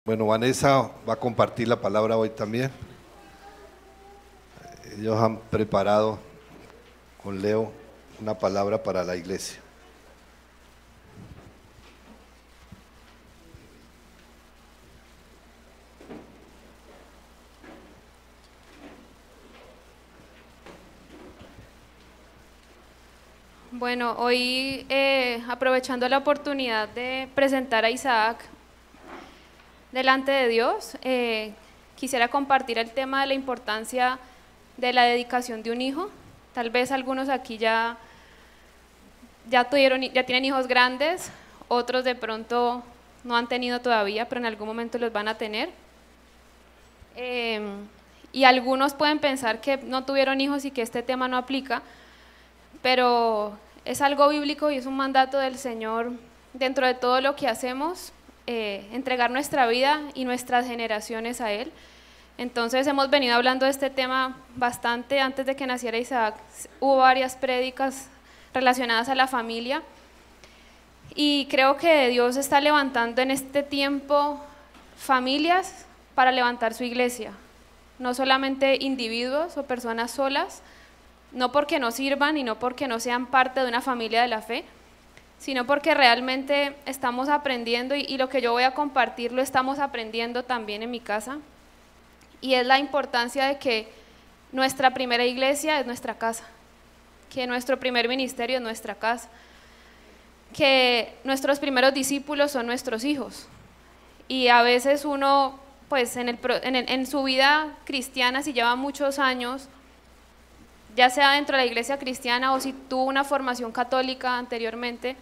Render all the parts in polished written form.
Bueno, Vanessa va a compartir la palabra hoy también. Ellos han preparado con Leo una palabra para la iglesia. Bueno, hoy aprovechando la oportunidad de presentar a Isaac delante de Dios, quisiera compartir el tema de la importancia de la dedicación de un hijo. Tal vez algunos aquí ya tienen hijos grandes, otros de pronto no han tenido todavía, pero en algún momento los van a tener. Y algunos pueden pensar que no tuvieron hijos y que este tema no aplica, pero es algo bíblico y es un mandato del Señor dentro de todo lo que hacemos, entregar nuestra vida y nuestras generaciones a Él. Entonces hemos venido hablando de este tema bastante. Antes de que naciera Isaac hubo varias prédicas relacionadas a la familia y creo que Dios está levantando en este tiempo familias para levantar su iglesia, no solamente individuos o personas solas, no porque no sirvan y no porque no sean parte de una familia de la fe, sino porque realmente estamos aprendiendo y lo que yo voy a compartir lo estamos aprendiendo también en mi casa, y es la importancia de que nuestra primera iglesia es nuestra casa, que nuestro primer ministerio es nuestra casa, que nuestros primeros discípulos son nuestros hijos. Y a veces uno, pues en su vida cristiana, si lleva muchos años, ya sea dentro de la iglesia cristiana o si tuvo una formación católica anteriormente,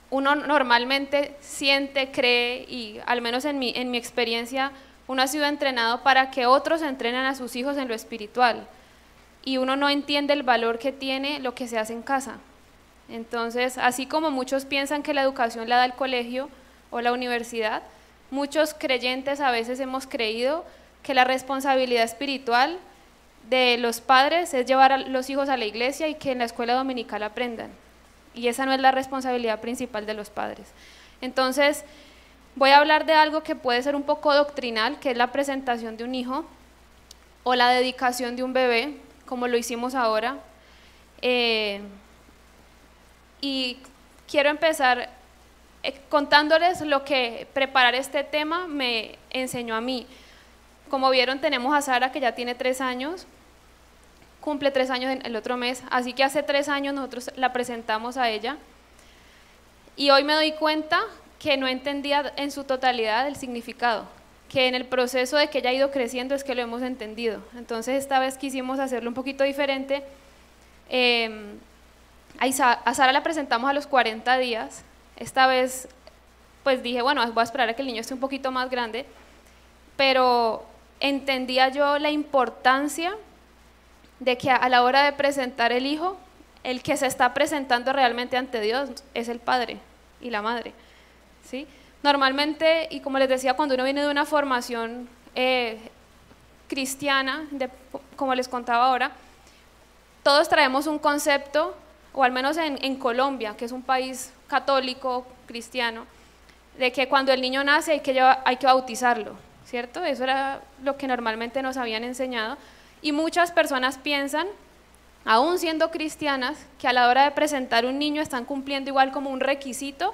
uno normalmente siente, cree, y al menos en mi experiencia, uno ha sido entrenado para que otros entrenen a sus hijos en lo espiritual, y uno no entiende el valor que tiene lo que se hace en casa. Entonces, así como muchos piensan que la educación la da el colegio o la universidad, muchos creyentes a veces hemos creído que la responsabilidad espiritual de los padres es llevar a los hijos a la iglesia y que en la escuela dominical aprendan, y esa no es la responsabilidad principal de los padres. Entonces voy a hablar de algo que puede ser un poco doctrinal, que es la presentación de un hijo o la dedicación de un bebé, como lo hicimos ahora, y quiero empezar contándoles lo que preparar este tema me enseñó a mí. Como vieron, tenemos a Sara, que ya tiene 3 años, cumple 3 años el otro mes, así que hace 3 años nosotros la presentamos a ella, y hoy me doy cuenta que no entendía en su totalidad el significado, que en el proceso de que ella ha ido creciendo es que lo hemos entendido. Entonces esta vez quisimos hacerlo un poquito diferente. A Sara la presentamos a los 40 días, esta vez pues dije, bueno, voy a esperar a que el niño esté un poquito más grande, pero entendía yo la importancia de que a la hora de presentar el hijo, el que se está presentando realmente ante Dios es el padre y la madre, ¿sí? Normalmente, y como les decía, cuando uno viene de una formación cristiana, como les contaba ahora, todos traemos un concepto, o al menos en Colombia, que es un país católico, cristiano, de que cuando el niño nace hay que bautizarlo, ¿cierto? Eso era lo que normalmente nos habían enseñado, y muchas personas piensan, aún siendo cristianas, que a la hora de presentar un niño están cumpliendo igual como un requisito,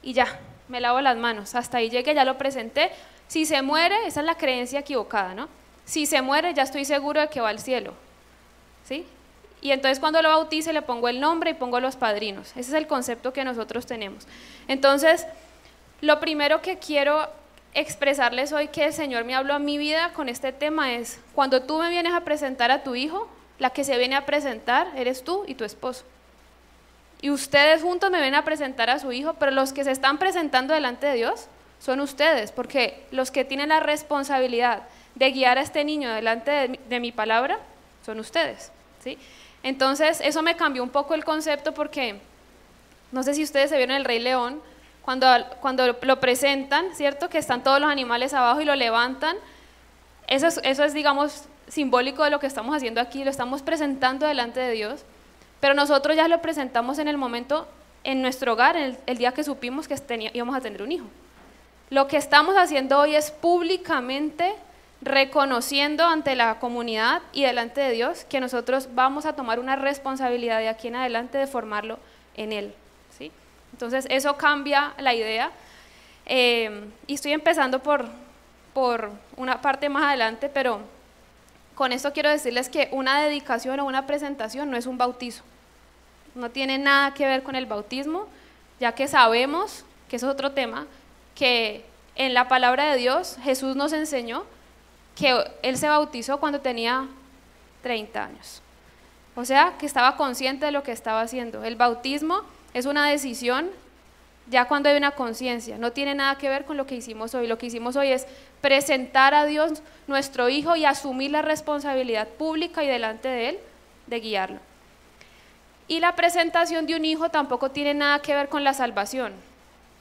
y ya, me lavo las manos, hasta ahí llegué, ya lo presenté. Si se muere, esa es la creencia equivocada, ¿no? Si se muere, ya estoy seguro de que va al cielo, ¿sí? Y entonces cuando lo bautice le pongo el nombre y pongo los padrinos. Ese es el concepto que nosotros tenemos. Entonces, lo primero que quiero expresarles hoy, que el Señor me habló a mi vida con este tema, es: cuando tú me vienes a presentar a tu hijo, la que se viene a presentar eres tú y tu esposo. Y ustedes juntos me vienen a presentar a su hijo, pero los que se están presentando delante de Dios son ustedes, porque los que tienen la responsabilidad de guiar a este niño delante de mi palabra son ustedes, ¿sí? Entonces eso me cambió un poco el concepto, porque no sé si ustedes se vieron El Rey León, cuando lo presentan, ¿cierto? Que están todos los animales abajo y lo levantan. Eso es, digamos, simbólico de lo que estamos haciendo aquí, lo estamos presentando delante de Dios, pero nosotros ya lo presentamos en el momento, en nuestro hogar, el día que supimos que íbamos a tener un hijo. Lo que estamos haciendo hoy es públicamente reconociendo ante la comunidad y delante de Dios que nosotros vamos a tomar una responsabilidad de aquí en adelante de formarlo en Él, ¿sí? Entonces eso cambia la idea, y estoy empezando por una parte más adelante, pero con esto quiero decirles que una dedicación o una presentación no es un bautizo, no tiene nada que ver con el bautismo, ya que sabemos, que eso es otro tema, que en la palabra de Dios Jesús nos enseñó que Él se bautizó cuando tenía 30 años, o sea que estaba consciente de lo que estaba haciendo. El bautismo es una decisión ya cuando hay una conciencia, no tiene nada que ver con lo que hicimos hoy. Lo que hicimos hoy es presentar a Dios nuestro Hijo y asumir la responsabilidad pública y delante de Él de guiarlo. Y la presentación de un hijo tampoco tiene nada que ver con la salvación,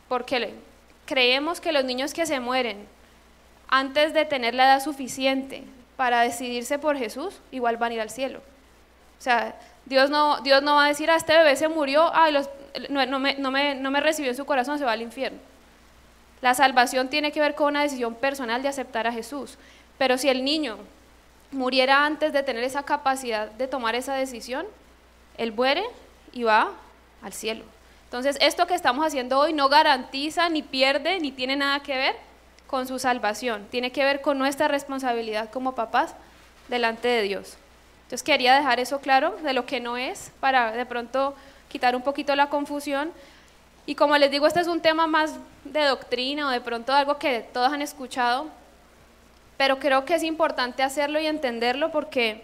porque creemos que los niños que se mueren antes de tener la edad suficiente para decidirse por Jesús, igual van a ir al cielo. O sea, Dios no va a decir, este bebé se murió, no me recibió en su corazón, se va al infierno. La salvación tiene que ver con una decisión personal de aceptar a Jesús, pero si el niño muriera antes de tener esa capacidad de tomar esa decisión, él muere y va al cielo. Entonces esto que estamos haciendo hoy no garantiza, ni pierde, ni tiene nada que ver con su salvación, tiene que ver con nuestra responsabilidad como papás delante de Dios. Entonces quería dejar eso claro de lo que no es, para de pronto quitar un poquito la confusión. Y como les digo, este es un tema más de doctrina o de pronto algo que todos han escuchado, pero creo que es importante hacerlo y entenderlo, porque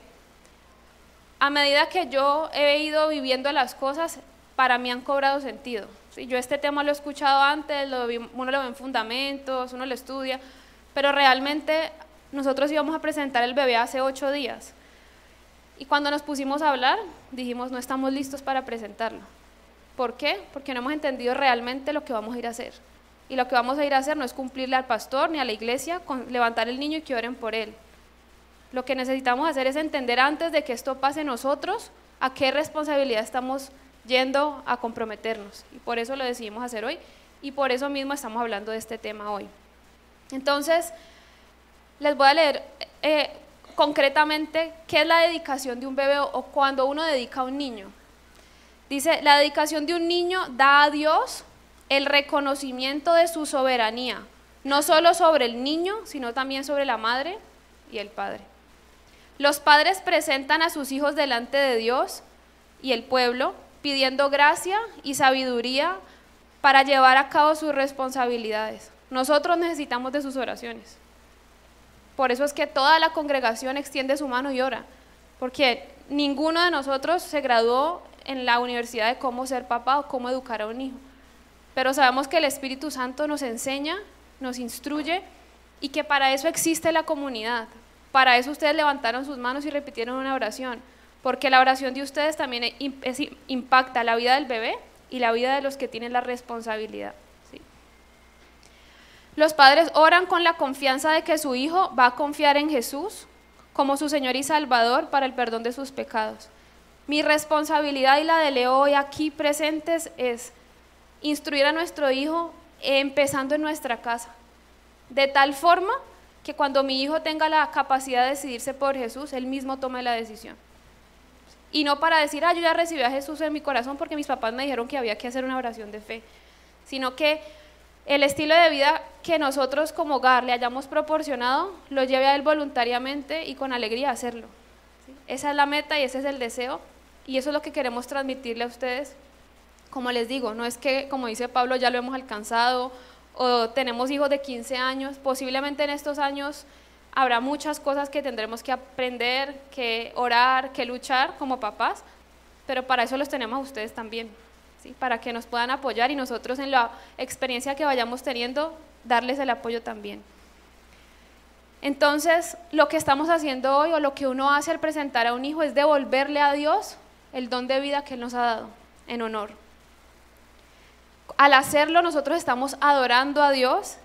a medida que yo he ido viviendo las cosas, para mí han cobrado sentido. ¿Sí? Yo este tema lo he escuchado antes, uno lo ve en fundamentos, uno lo estudia, pero realmente nosotros íbamos a presentar el bebé hace 8 días. Y cuando nos pusimos a hablar, dijimos, no estamos listos para presentarlo. ¿Por qué? Porque no hemos entendido realmente lo que vamos a ir a hacer. Y lo que vamos a ir a hacer no es cumplirle al pastor ni a la iglesia con levantar el niño y que oren por él. Lo que necesitamos hacer es entender antes de que esto pase nosotros, a qué responsabilidad estamos yendo a comprometernos. Y por eso lo decidimos hacer hoy, y por eso mismo estamos hablando de este tema hoy. Entonces, les voy a leer concretamente qué es la dedicación de un bebé o cuando uno dedica a un niño. Dice, la dedicación de un niño da a Dios el reconocimiento de su soberanía, no solo sobre el niño, sino también sobre la madre y el padre. Los padres presentan a sus hijos delante de Dios y el pueblo, pidiendo gracia y sabiduría para llevar a cabo sus responsabilidades. Nosotros necesitamos de sus oraciones. Por eso es que toda la congregación extiende su mano y ora, porque ninguno de nosotros se graduó en la universidad de cómo ser papá o cómo educar a un hijo, pero sabemos que el Espíritu Santo nos enseña, nos instruye, y que para eso existe la comunidad. Para eso ustedes levantaron sus manos y repitieron una oración, porque la oración de ustedes también impacta la vida del bebé y la vida de los que tienen la responsabilidad. ¿Sí? Los padres oran con la confianza de que su hijo va a confiar en Jesús como su Señor y Salvador para el perdón de sus pecados. Mi responsabilidad y la de Leo hoy aquí presentes es instruir a nuestro hijo empezando en nuestra casa, de tal forma que cuando mi hijo tenga la capacidad de decidirse por Jesús, él mismo tome la decisión. Y no para decir, yo ya recibí a Jesús en mi corazón porque mis papás me dijeron que había que hacer una oración de fe, sino que el estilo de vida que nosotros como hogar le hayamos proporcionado, lo lleve a él voluntariamente y con alegría a hacerlo. ¿Sí? Esa es la meta y ese es el deseo, y eso es lo que queremos transmitirle a ustedes. Como les digo, no es que, como dice Pablo, ya lo hemos alcanzado, o tenemos hijos de 15 años, posiblemente en estos años habrá muchas cosas que tendremos que aprender, que orar, que luchar como papás, pero para eso los tenemos a ustedes también, ¿sí? Para que nos puedan apoyar y nosotros en la experiencia que vayamos teniendo, darles el apoyo también. Entonces, lo que estamos haciendo hoy, o lo que uno hace al presentar a un hijo, es devolverle a Dios el don de vida que Él nos ha dado, en honor. Al hacerlo, nosotros estamos adorando a Dios,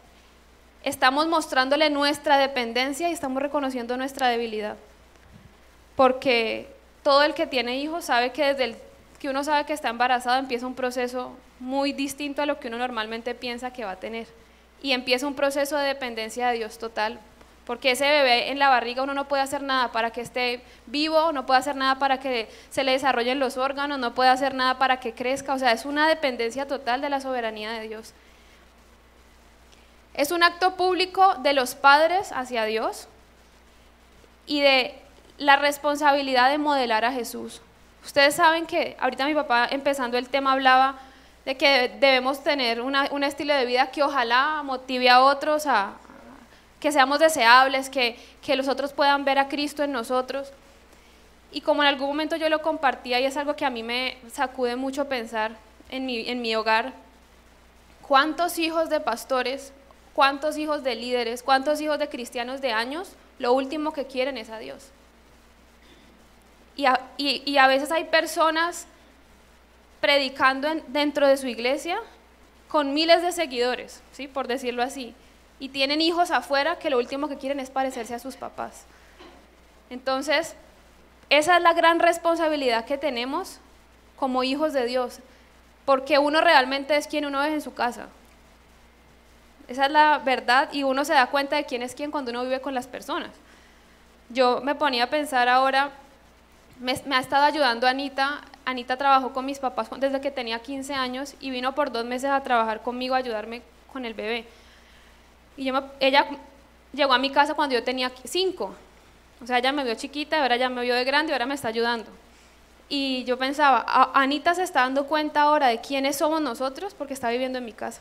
estamos mostrándole nuestra dependencia y estamos reconociendo nuestra debilidad. Porque todo el que tiene hijos sabe que desde el que uno sabe que está embarazado empieza un proceso muy distinto a lo que uno normalmente piensa que va a tener. y empieza un proceso de dependencia de Dios total, porque ese bebé en la barriga uno no puede hacer nada para que esté vivo, no puede hacer nada para que se le desarrollen los órganos, no puede hacer nada para que crezca, o sea, es una dependencia total de la soberanía de Dios. Es un acto público de los padres hacia Dios y de la responsabilidad de modelar a Jesús. Ustedes saben que ahorita mi papá, empezando el tema, hablaba de que debemos tener un estilo de vida que ojalá motive a otros a que seamos deseables, que los otros puedan ver a Cristo en nosotros. Y como en algún momento yo lo compartía, y es algo que a mí me sacude mucho pensar en mi hogar, ¿cuántos hijos de pastores, cuántos hijos de líderes, cuántos hijos de cristianos de años, lo último que quieren es a Dios? Y a veces hay personas predicando dentro de su iglesia con miles de seguidores, ¿sí? Por decirlo así, y tienen hijos afuera que lo último que quieren es parecerse a sus papás. Entonces, esa es la gran responsabilidad que tenemos como hijos de Dios, porque uno realmente es quien uno es en su casa. Esa es la verdad, y uno se da cuenta de quién es quién cuando uno vive con las personas. Yo me ponía a pensar ahora, me ha estado ayudando Anita. Anita trabajó con mis papás desde que tenía 15 años y vino por 2 meses a trabajar conmigo, a ayudarme con el bebé. Y ella llegó a mi casa cuando yo tenía 5. O sea, ella me vio chiquita, ahora ya me vio de grande y ahora me está ayudando. Y yo pensaba, Anita se está dando cuenta ahora de quiénes somos nosotros porque está viviendo en mi casa,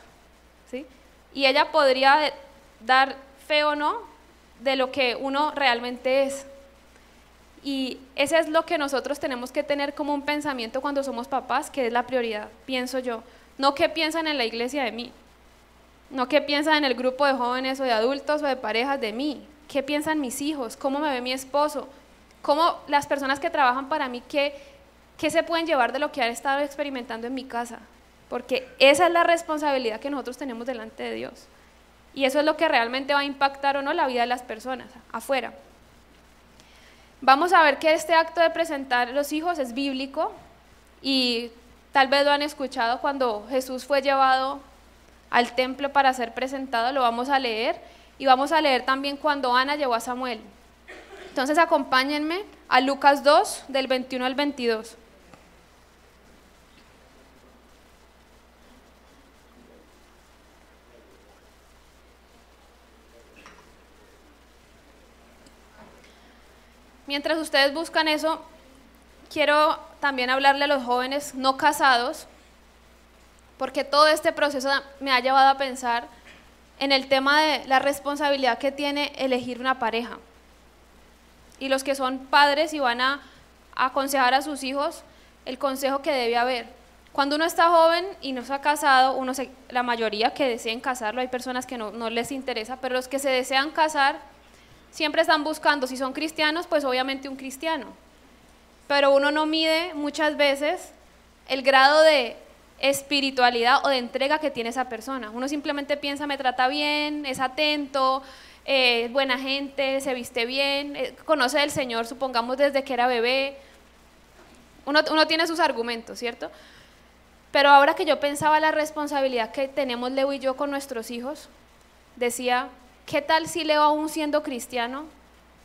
¿sí? Y ella podría dar fe o no de lo que uno realmente es. Y ese es lo que nosotros tenemos que tener como un pensamiento cuando somos papás, que es la prioridad, pienso yo. No qué piensan en la iglesia de mí, no qué piensan en el grupo de jóvenes o de adultos o de parejas de mí, qué piensan mis hijos, cómo me ve mi esposo, cómo las personas que trabajan para mí, qué se pueden llevar de lo que han estado experimentando en mi casa, porque esa es la responsabilidad que nosotros tenemos delante de Dios. Y eso es lo que realmente va a impactar o no la vida de las personas afuera. Vamos a ver que este acto de presentar los hijos es bíblico y tal vez lo han escuchado cuando Jesús fue llevado al templo para ser presentado, lo vamos a leer, y vamos a leer también cuando Ana llevó a Samuel. Entonces acompáñenme a Lucas 2, del 21 al 22. Mientras ustedes buscan eso, quiero también hablarle a los jóvenes no casados, porque todo este proceso me ha llevado a pensar en el tema de la responsabilidad que tiene elegir una pareja. Y los que son padres y van a aconsejar a sus hijos, el consejo que debe haber. Cuando uno está joven y no está casado, la mayoría que deseen casarlo, hay personas que no les interesa, pero los que se desean casar, siempre están buscando, si son cristianos, pues obviamente un cristiano. Pero uno no mide muchas veces el grado de espiritualidad o de entrega que tiene esa persona. Uno simplemente piensa, me trata bien, es atento, es buena gente, se viste bien, conoce del Señor, supongamos desde que era bebé. Uno tiene sus argumentos, ¿cierto? Pero ahora que yo pensaba la responsabilidad que tenemos Leo y yo con nuestros hijos, decía, ¿qué tal si Leo, aún siendo cristiano,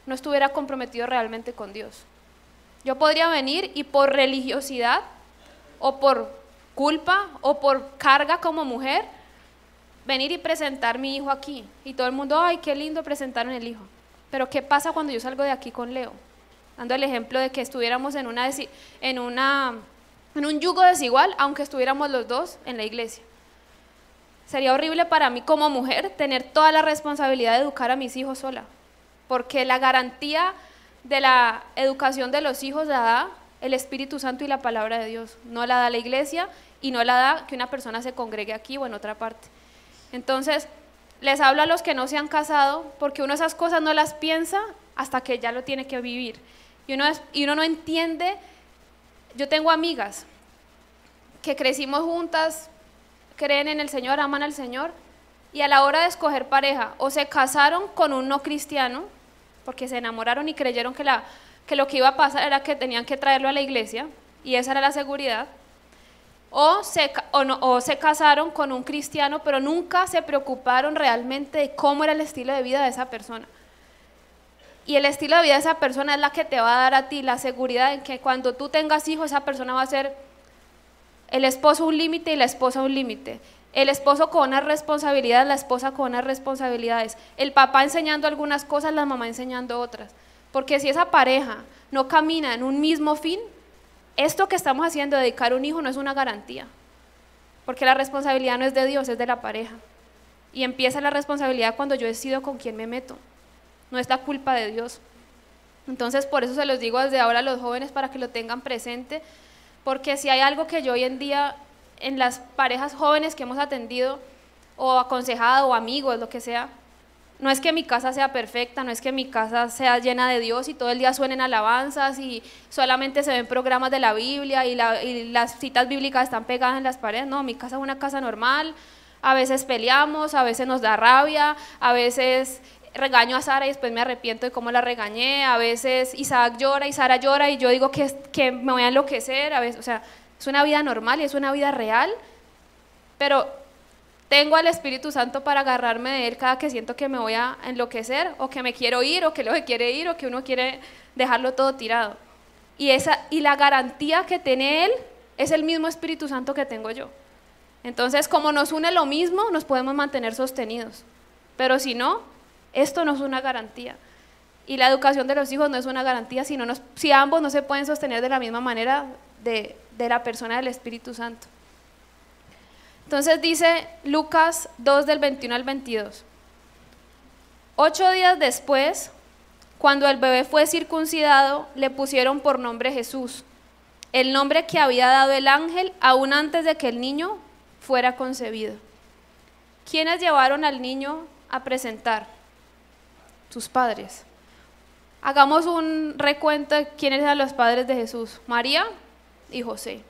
no estuviera comprometido realmente con Dios? Yo podría venir y por religiosidad o por culpa o por carga como mujer, venir y presentar mi hijo aquí. Y todo el mundo, ay, qué lindo presentaron el hijo. Pero ¿qué pasa cuando yo salgo de aquí con Leo? Dando el ejemplo de que estuviéramos en un yugo desigual, aunque estuviéramos los dos en la iglesia. Sería horrible para mí como mujer tener toda la responsabilidad de educar a mis hijos sola, porque la garantía de la educación de los hijos la da el Espíritu Santo y la palabra de Dios, no la da la iglesia y no la da que una persona se congregue aquí o en otra parte. Entonces, les hablo a los que no se han casado, porque uno esas cosas no las piensa hasta que ya lo tiene que vivir, y uno no entiende. Yo tengo amigas que crecimos juntas, creen en el Señor, aman al Señor, y a la hora de escoger pareja, o se casaron con un no cristiano, porque se enamoraron y creyeron que lo que iba a pasar era que tenían que traerlo a la iglesia, y esa era la seguridad, o se casaron con un cristiano, pero nunca se preocuparon realmente de cómo era el estilo de vida de esa persona. Y el estilo de vida de esa persona es la que te va a dar a ti la seguridad en que cuando tú tengas hijos, esa persona va a ser el esposo un límite y la esposa un límite. El esposo con unas responsabilidades, la esposa con unas responsabilidades. El papá enseñando algunas cosas, la mamá enseñando otras. Porque si esa pareja no camina en un mismo fin, esto que estamos haciendo, dedicar un hijo, no es una garantía. Porque la responsabilidad no es de Dios, es de la pareja. Y empieza la responsabilidad cuando yo decido con quién me meto. No es la culpa de Dios. Entonces, por eso se los digo desde ahora a los jóvenes para que lo tengan presente. Porque si hay algo que yo hoy en día, en las parejas jóvenes que hemos atendido, o aconsejado, o amigos, lo que sea, no es que mi casa sea perfecta, no es que mi casa sea llena de Dios y todo el día suenen alabanzas y solamente se ven programas de la Biblia y las citas bíblicas están pegadas en las paredes. No, mi casa es una casa normal, a veces peleamos, a veces nos da rabia, a veces regaño a Sara y después me arrepiento de cómo la regañé, a veces Isaac llora y Sara llora y yo digo que me voy a enloquecer, a veces, o sea, es una vida normal y es una vida real, pero tengo al Espíritu Santo para agarrarme de Él cada que siento que me voy a enloquecer o que me quiero ir o que lo que quiere ir o que uno quiere dejarlo todo tirado. Y la garantía que tiene Él es el mismo Espíritu Santo que tengo yo. Entonces, como nos une lo mismo, nos podemos mantener sostenidos. Pero si no, esto no es una garantía. Y la educación de los hijos no es una garantía, si ambos no se pueden sostener de la misma manera de la persona del Espíritu Santo. Entonces dice Lucas 2 del 21 al 22. 8 días después, cuando el bebé fue circuncidado, le pusieron por nombre Jesús, el nombre que había dado el ángel aún antes de que el niño fuera concebido. ¿Quiénes llevaron al niño a presentar? Sus padres. Hagamos un recuento de quiénes eran los padres de Jesús: María y José.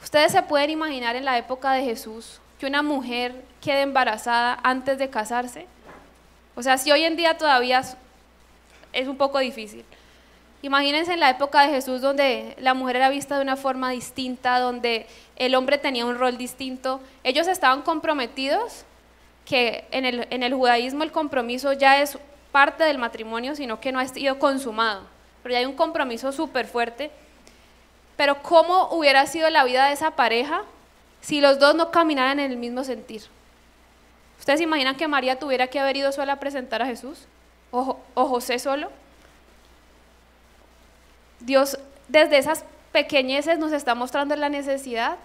Ustedes se pueden imaginar en la época de Jesús que una mujer quede embarazada antes de casarse. O sea, si hoy en día todavía es un poco difícil. Imagínense en la época de Jesús donde la mujer era vista de una forma distinta, donde el hombre tenía un rol distinto. Ellos estaban comprometidos, que en el judaísmo el compromiso ya es parte del matrimonio, sino que no ha sido consumado. Pero ya hay un compromiso súper fuerte. Pero ¿cómo hubiera sido la vida de esa pareja si los dos no caminaran en el mismo sentir? ¿Ustedes se imaginan que María tuviera que haber ido sola a presentar a Jesús? ¿O José solo? Dios desde esas pequeñeces nos está mostrando la necesidad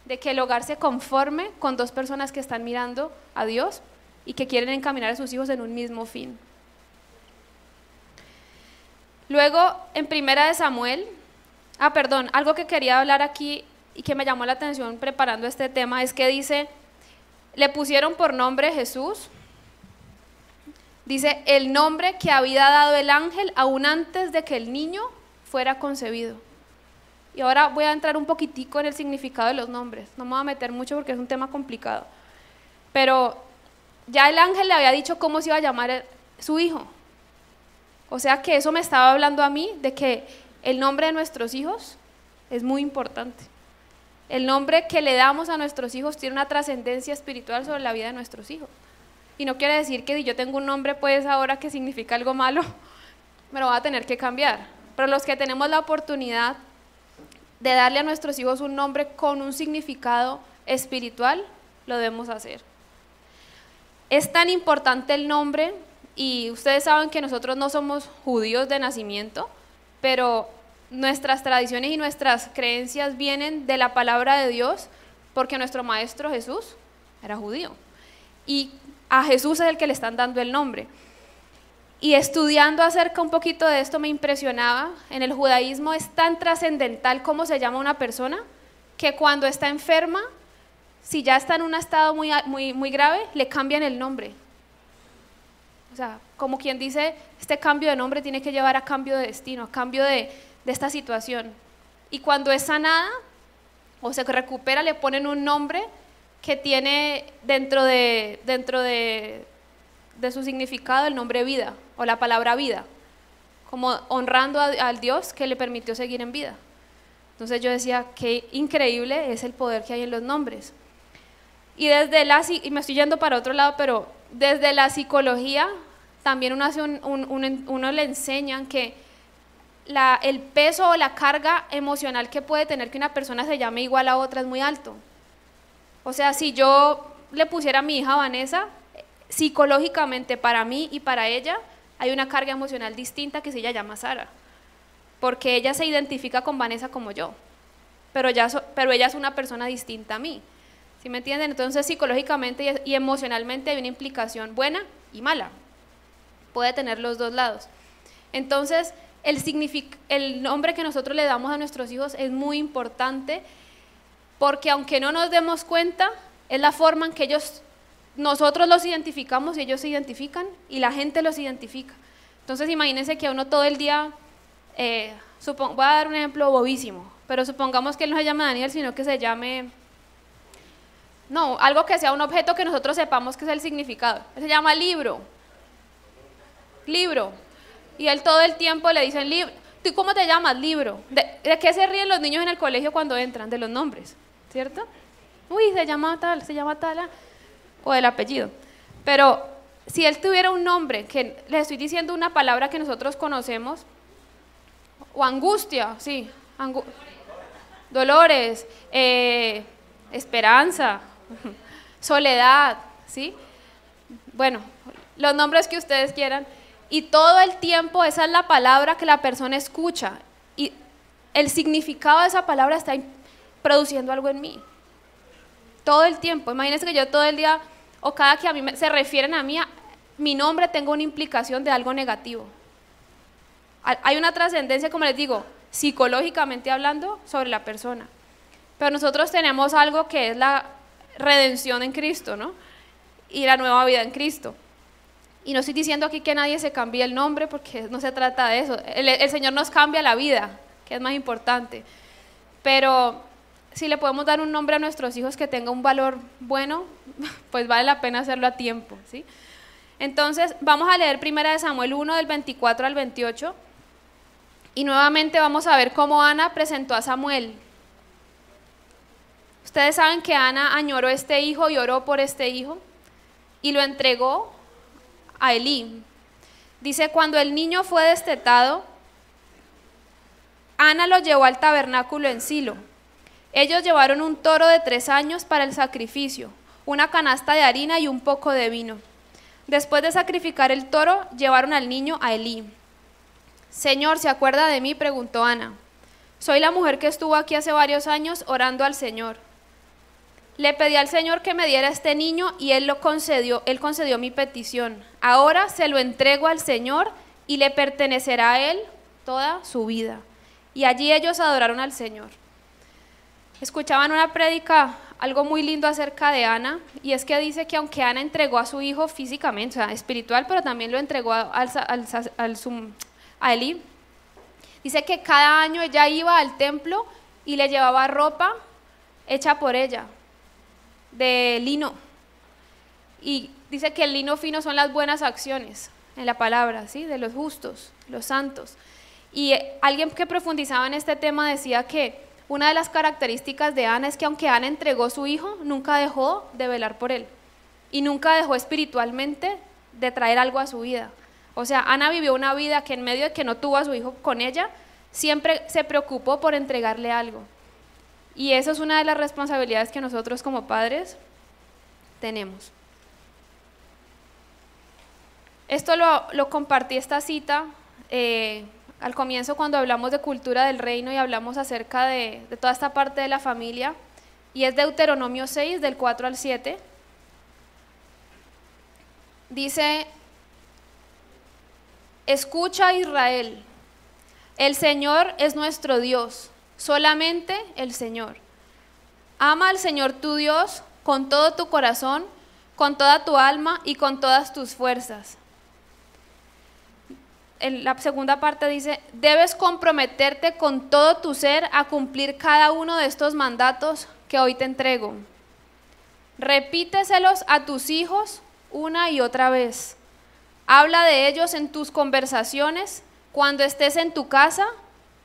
de que el hogar se conforme con dos personas que están mirando a Dios y que quieren encaminar a sus hijos en un mismo fin. Luego, en Primera de Samuel, algo que quería hablar aquí y que me llamó la atención preparando este tema es que dice, le pusieron por nombre Jesús, dice, el nombre que había dado el ángel aún antes de que el niño fuera concebido. Y ahora voy a entrar un poquitico en el significado de los nombres, no me voy a meter mucho porque es un tema complicado, pero ya el ángel le había dicho cómo se iba a llamar su hijo, o sea que eso me estaba hablando a mí de que el nombre de nuestros hijos es muy importante. El nombre que le damos a nuestros hijos tiene una trascendencia espiritual sobre la vida de nuestros hijos. Y no quiere decir que si yo tengo un nombre, pues ahora que significa algo malo, me lo va a tener que cambiar. Pero los que tenemos la oportunidad de darle a nuestros hijos un nombre con un significado espiritual, lo debemos hacer. Es tan importante el nombre, y ustedes saben que nosotros no somos judíos de nacimiento, pero nuestras tradiciones y nuestras creencias vienen de la palabra de Dios, porque nuestro maestro Jesús era judío y a Jesús es el que le están dando el nombre. Y estudiando acerca un poquito de esto me impresionaba. En el judaísmo es tan trascendental cómo se llama una persona que cuando está enferma, si ya está en un estado muy grave, le cambian el nombre. O sea, como quien dice, este cambio de nombre tiene que llevar a cambio de destino, a cambio de esta situación. Y cuando es sanada o se recupera, le ponen un nombre que tiene dentro de su significado el nombre vida o la palabra vida, como honrando al Dios que le permitió seguir en vida. Entonces yo decía, qué increíble es el poder que hay en los nombres. Y y me estoy yendo para otro lado, pero desde la psicología también uno le enseñan que el peso o la carga emocional que puede tener que una persona se llame igual a otra es muy alto. O sea, si yo le pusiera a mi hija Vanessa, psicológicamente para mí y para ella hay una carga emocional distinta que si ella llama Sara, porque ella se identifica con Vanessa como yo, pero ella es una persona distinta a mí, ¿sí me entienden? Entonces psicológicamente y emocionalmente hay una implicación buena y mala, puede tener los dos lados. Entonces el nombre que nosotros le damos a nuestros hijos es muy importante, porque aunque no nos demos cuenta, es la forma en que nosotros los identificamos y ellos se identifican y la gente los identifica. Entonces imagínense que uno todo el día, voy a dar un ejemplo bobísimo, pero supongamos que él no se llame Daniel, sino que se llame, no, algo que sea un objeto que nosotros sepamos que es el significado. Él se llama libro, y él todo el tiempo le dicen libro. ¿Tú cómo te llamas? Libro. ¿De qué se ríen los niños en el colegio cuando entran? De los nombres, ¿cierto? Uy, se llama tal, o del apellido. Pero si él tuviera un nombre, que les estoy diciendo una palabra que nosotros conocemos, o angustia, sí, Dolores, esperanza, soledad, ¿sí? Bueno, los nombres que ustedes quieran, y todo el tiempo esa es la palabra que la persona escucha, y el significado de esa palabra está produciendo algo en mí. Todo el tiempo, imagínense que yo todo el día, o cada que a mí se refieren a mí, mi nombre tenga una implicación de algo negativo. Hay una trascendencia, como les digo, psicológicamente hablando, sobre la persona. Pero nosotros tenemos algo que es la redención en Cristo, ¿no? Y la nueva vida en Cristo. Y no estoy diciendo aquí que nadie se cambie el nombre, porque no se trata de eso. El Señor nos cambia la vida, que es más importante. Pero si le podemos dar un nombre a nuestros hijos que tenga un valor bueno, pues vale la pena hacerlo a tiempo, ¿sí? Entonces, vamos a leer 1 Samuel 1, del 24 al 28. Y nuevamente vamos a ver cómo Ana presentó a Samuel. Ustedes saben que Ana añoró este hijo y oró por este hijo y lo entregó a Elí. Dice, cuando el niño fue destetado, Ana lo llevó al tabernáculo en Silo. Ellos llevaron un toro de 3 años para el sacrificio, una canasta de harina y un poco de vino. Después de sacrificar el toro, llevaron al niño a Elí. Señor, ¿se acuerda de mí?, preguntó Ana. Soy la mujer que estuvo aquí hace varios años orando al Señor. Le pedí al Señor que me diera este niño y Él concedió mi petición. Ahora se lo entrego al Señor y le pertenecerá a Él toda su vida. Y allí ellos adoraron al Señor. Escuchaban una prédica, algo muy lindo acerca de Ana, y es que dice que aunque Ana entregó a su hijo físicamente, o sea, espiritual, pero también lo entregó a Elí, dice que cada año ella iba al templo y le llevaba ropa hecha por ella, de lino, y dice que el lino fino son las buenas acciones en la palabra, ¿sí? De los justos, los santos. Y alguien que profundizaba en este tema decía que una de las características de Ana es que aunque Ana entregó a su hijo, nunca dejó de velar por él y nunca dejó espiritualmente de traer algo a su vida. O sea, Ana vivió una vida que en medio de que no tuvo a su hijo con ella, siempre se preocupó por entregarle algo. Y eso es una de las responsabilidades que nosotros como padres tenemos. Esto lo compartí, esta cita, al comienzo cuando hablamos de cultura del reino y hablamos acerca de toda esta parte de la familia, y es Deuteronomio 6, del 4 al 7. Dice, escucha Israel, el Señor es nuestro Dios, solamente el Señor. Ama al Señor tu Dios con todo tu corazón, con toda tu alma y con todas tus fuerzas. En la segunda parte dice, debes comprometerte con todo tu ser a cumplir cada uno de estos mandatos que hoy te entrego. Repíteselos a tus hijos una y otra vez. Habla de ellos en tus conversaciones, cuando estés en tu casa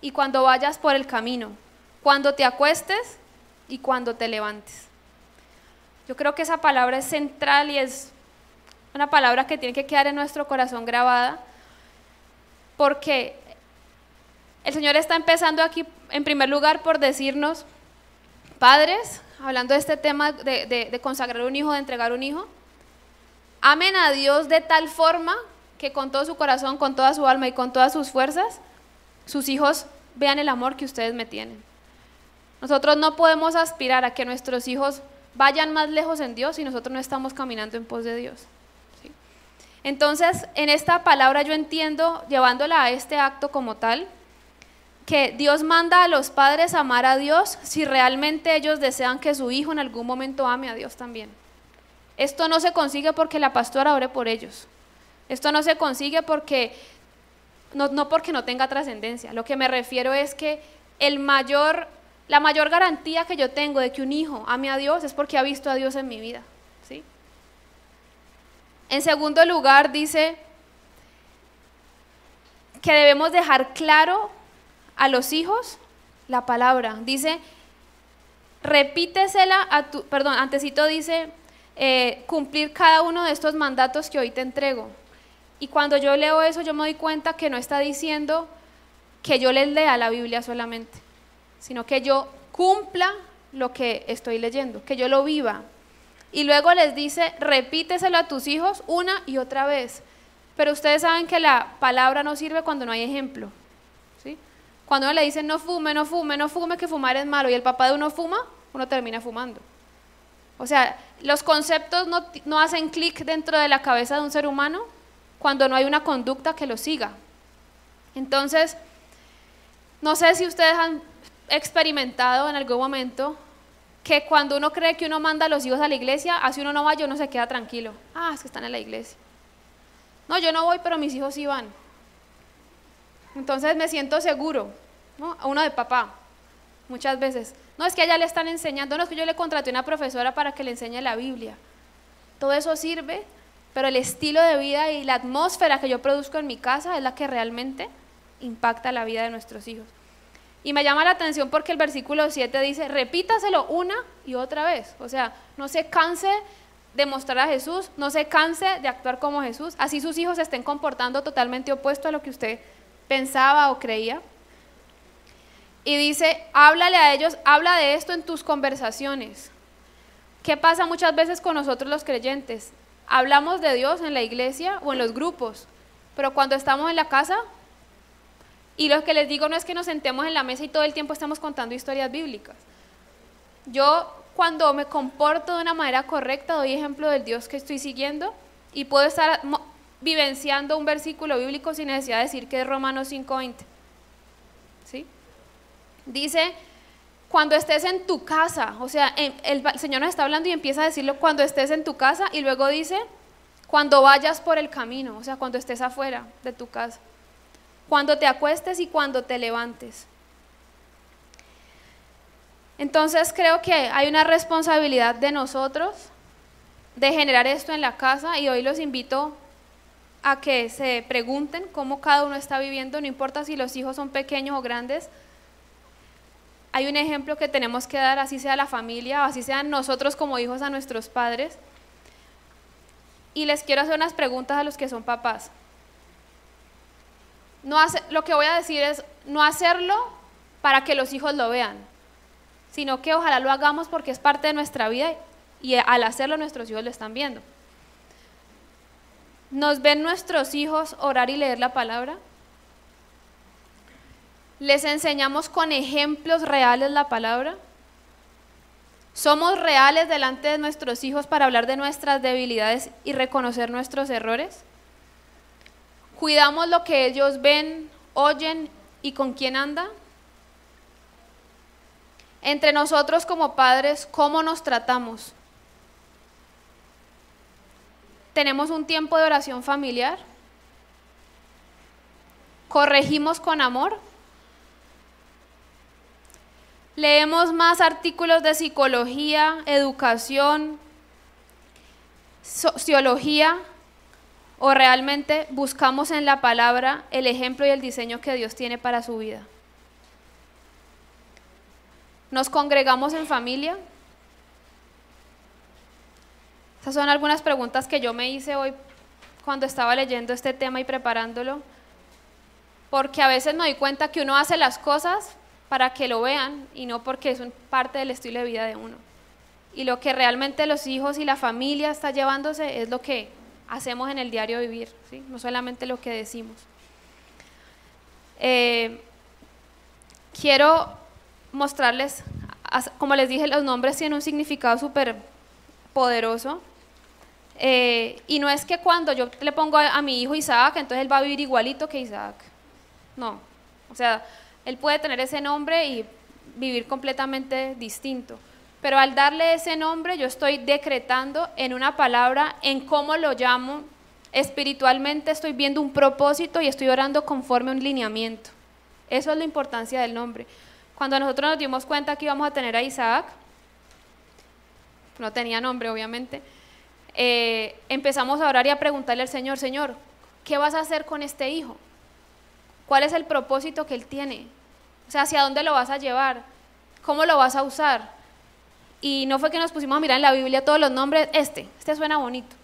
y cuando vayas por el camino, cuando te acuestes y cuando te levantes. Yo creo que esa palabra es central y es una palabra que tiene que quedar en nuestro corazón grabada, porque el Señor está empezando aquí, en primer lugar, por decirnos, padres, hablando de este tema de consagrar un hijo, de entregar un hijo, amen a Dios de tal forma que con todo su corazón, con toda su alma y con todas sus fuerzas, sus hijos vean el amor que ustedes me tienen. Nosotros no podemos aspirar a que nuestros hijos vayan más lejos en Dios si nosotros no estamos caminando en pos de Dios. ¿Sí? Entonces, en esta palabra yo entiendo, llevándola a este acto como tal, que Dios manda a los padres a amar a Dios si realmente ellos desean que su hijo en algún momento ame a Dios también. Esto no se consigue porque la pastora ore por ellos. Esto no se consigue porque no porque no tenga trascendencia. Lo que me refiero es que la mayor garantía que yo tengo de que un hijo ame a Dios es porque ha visto a Dios en mi vida. ¿Sí? En segundo lugar, dice que debemos dejar claro a los hijos la palabra. Dice, repítesela antesito dice, cumplir cada uno de estos mandatos que hoy te entrego. Y cuando yo leo eso, yo me doy cuenta que no está diciendo que yo les lea la Biblia solamente, sino que yo cumpla lo que estoy leyendo, que yo lo viva. Y luego les dice, repíteselo a tus hijos una y otra vez. Pero ustedes saben que la palabra no sirve cuando no hay ejemplo. ¿Sí? Cuando uno le dice no fume, no fume, no fume, que fumar es malo, y el papá de uno fuma, uno termina fumando. O sea, los conceptos no hacen clic dentro de la cabeza de un ser humano cuando no hay una conducta que lo siga. Entonces, no sé si ustedes han experimentado en algún momento que cuando uno cree que uno manda a los hijos a la iglesia, así uno no vaya, uno se queda tranquilo. Ah, es que están en la iglesia. No, yo no voy, pero mis hijos sí van. Entonces me siento seguro, ¿no? A uno de papá, muchas veces. No, es que allá le están enseñando, no, es que yo le contraté a una profesora para que le enseñe la Biblia. Todo eso sirve, pero el estilo de vida y la atmósfera que yo produzco en mi casa es la que realmente impacta la vida de nuestros hijos. Y me llama la atención porque el versículo 7 dice, repítaselo una y otra vez. O sea, no se canse de mostrar a Jesús, no se canse de actuar como Jesús, así sus hijos se estén comportando totalmente opuesto a lo que usted pensaba o creía. Y dice, háblale a ellos, habla de esto en tus conversaciones. ¿Qué pasa muchas veces con nosotros los creyentes? Hablamos de Dios en la iglesia o en los grupos, pero cuando estamos en la casa, y lo que les digo no es que nos sentemos en la mesa y todo el tiempo estamos contando historias bíblicas. Yo cuando me comporto de una manera correcta doy ejemplo del Dios que estoy siguiendo y puedo estar vivenciando un versículo bíblico sin necesidad de decir que es Romanos 5:20. ¿Sí? Dice, cuando estés en tu casa, o sea, el Señor nos está hablando y empieza a decirlo cuando estés en tu casa, y luego dice, cuando vayas por el camino, o sea, cuando estés afuera de tu casa, cuando te acuestes y cuando te levantes. Entonces creo que hay una responsabilidad de nosotros de generar esto en la casa, y hoy los invito a que se pregunten cómo cada uno está viviendo, no importa si los hijos son pequeños o grandes. Hay un ejemplo que tenemos que dar, así sea la familia o así sean nosotros como hijos a nuestros padres. Y les quiero hacer unas preguntas a los que son papás. Lo que voy a decir es no hacerlo para que los hijos lo vean, sino que ojalá lo hagamos porque es parte de nuestra vida y al hacerlo nuestros hijos lo están viendo. ¿Nos ven nuestros hijos orar y leer la palabra? ¿Les enseñamos con ejemplos reales la palabra? ¿Somos reales delante de nuestros hijos para hablar de nuestras debilidades y reconocer nuestros errores? ¿Cuidamos lo que ellos ven, oyen y con quién andan? Entre nosotros como padres, ¿cómo nos tratamos? ¿Tenemos un tiempo de oración familiar? ¿Corregimos con amor? ¿Leemos más artículos de psicología, educación, sociología, o realmente buscamos en la palabra el ejemplo y el diseño que Dios tiene para su vida? ¿Nos congregamos en familia? Esas son algunas preguntas que yo me hice hoy cuando estaba leyendo este tema y preparándolo, porque a veces me doy cuenta que uno hace las cosas para que lo vean y no porque es parte del estilo de vida de uno. Y lo que realmente los hijos y la familia está llevándose es lo que hacemos en el diario vivir, ¿sí? No solamente lo que decimos. Quiero mostrarles, como les dije, los nombres tienen un significado súper poderoso. Y no es que cuando yo le pongo a mi hijo Isaac, entonces él va a vivir igualito que Isaac. No, o sea, él puede tener ese nombre y vivir completamente distinto. Pero al darle ese nombre, yo estoy decretando en una palabra, en cómo lo llamo, espiritualmente estoy viendo un propósito y estoy orando conforme a un lineamiento. Eso es la importancia del nombre. Cuando nosotros nos dimos cuenta que íbamos a tener a Isaac, no tenía nombre obviamente, empezamos a orar y a preguntarle al Señor, Señor, ¿qué vas a hacer con este hijo? ¿Cuál es el propósito que él tiene? O sea, ¿hacia dónde lo vas a llevar? ¿Cómo lo vas a usar? Y no fue que nos pusimos a mirar en la Biblia todos los nombres, este suena bonito,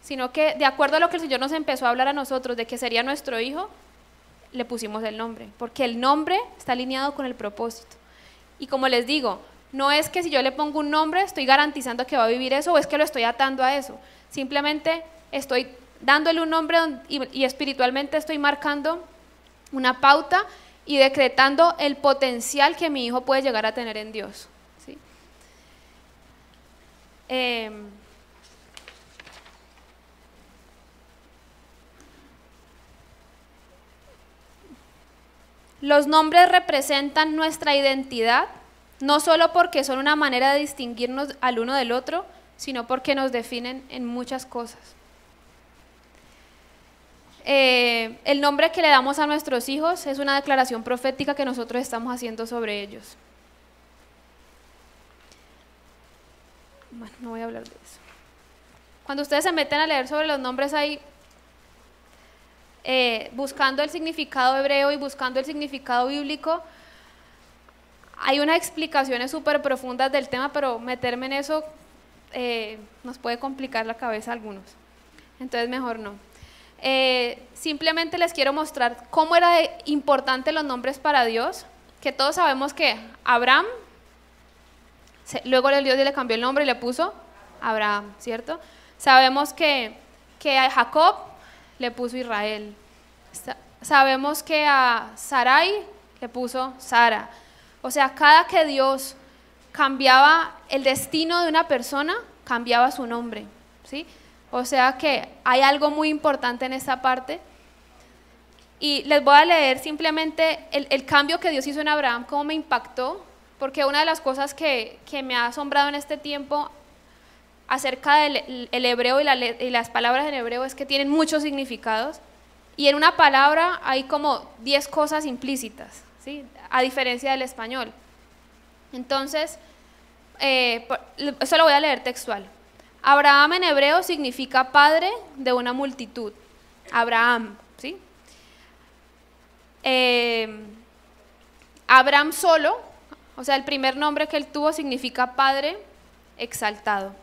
sino que de acuerdo a lo que el Señor nos empezó a hablar a nosotros de que sería nuestro hijo, le pusimos el nombre, porque el nombre está alineado con el propósito. Y como les digo, no es que si yo le pongo un nombre estoy garantizando que va a vivir eso o es que lo estoy atando a eso, simplemente estoy dándole un nombre y espiritualmente estoy marcando una pauta y decretando el potencial que mi hijo puede llegar a tener en Dios. ¿Sí? Los nombres representan nuestra identidad, no solo porque son una manera de distinguirnos al uno del otro, sino porque nos definen en muchas cosas. El nombre que le damos a nuestros hijos es una declaración profética que nosotros estamos haciendo sobre ellos. Bueno, no voy a hablar de eso. Cuando ustedes se meten a leer sobre los nombres ahí, buscando el significado hebreo y buscando el significado bíblico, hay unas explicaciones súper profundas del tema, pero meterme en eso nos puede complicar la cabeza a algunos, entonces mejor no. Simplemente les quiero mostrar cómo era importante los nombres para Dios, que todos sabemos que Abraham, luego Dios le cambió el nombre y le puso Abraham, ¿cierto? Sabemos que a Jacob le puso Israel. Sabemos que a Sarai le puso Sara. O sea, cada que Dios cambiaba el destino de una persona, cambiaba su nombre, ¿sí? O sea que hay algo muy importante en esta parte. Y les voy a leer simplemente el cambio que Dios hizo en Abraham, cómo me impactó, porque una de las cosas que me ha asombrado en este tiempo acerca del hebreo y las palabras en hebreo es que tienen muchos significados y en una palabra hay como 10 cosas implícitas, ¿sí? A diferencia del español. Entonces, eso lo voy a leer textual. Abraham en hebreo significa padre de una multitud. Abraham, ¿sí? Abraham solo, o sea, el primer nombre que él tuvo significa padre exaltado.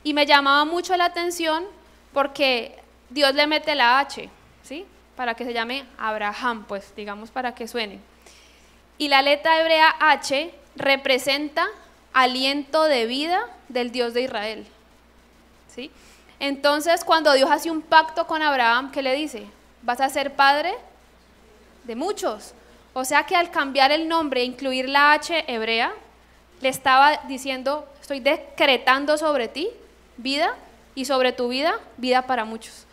Y me llamaba mucho la atención porque Dios le mete la H, ¿sí? Para que se llame Abraham, pues digamos para que suene. Y la letra hebrea H representa aliento de vida del Dios de Israel, ¿sí? Entonces, cuando Dios hace un pacto con Abraham, ¿qué le dice? Vas a ser padre de muchos. O sea que al cambiar el nombre e incluir la H hebrea, le estaba diciendo, estoy decretando sobre ti vida y sobre tu vida, vida para muchos.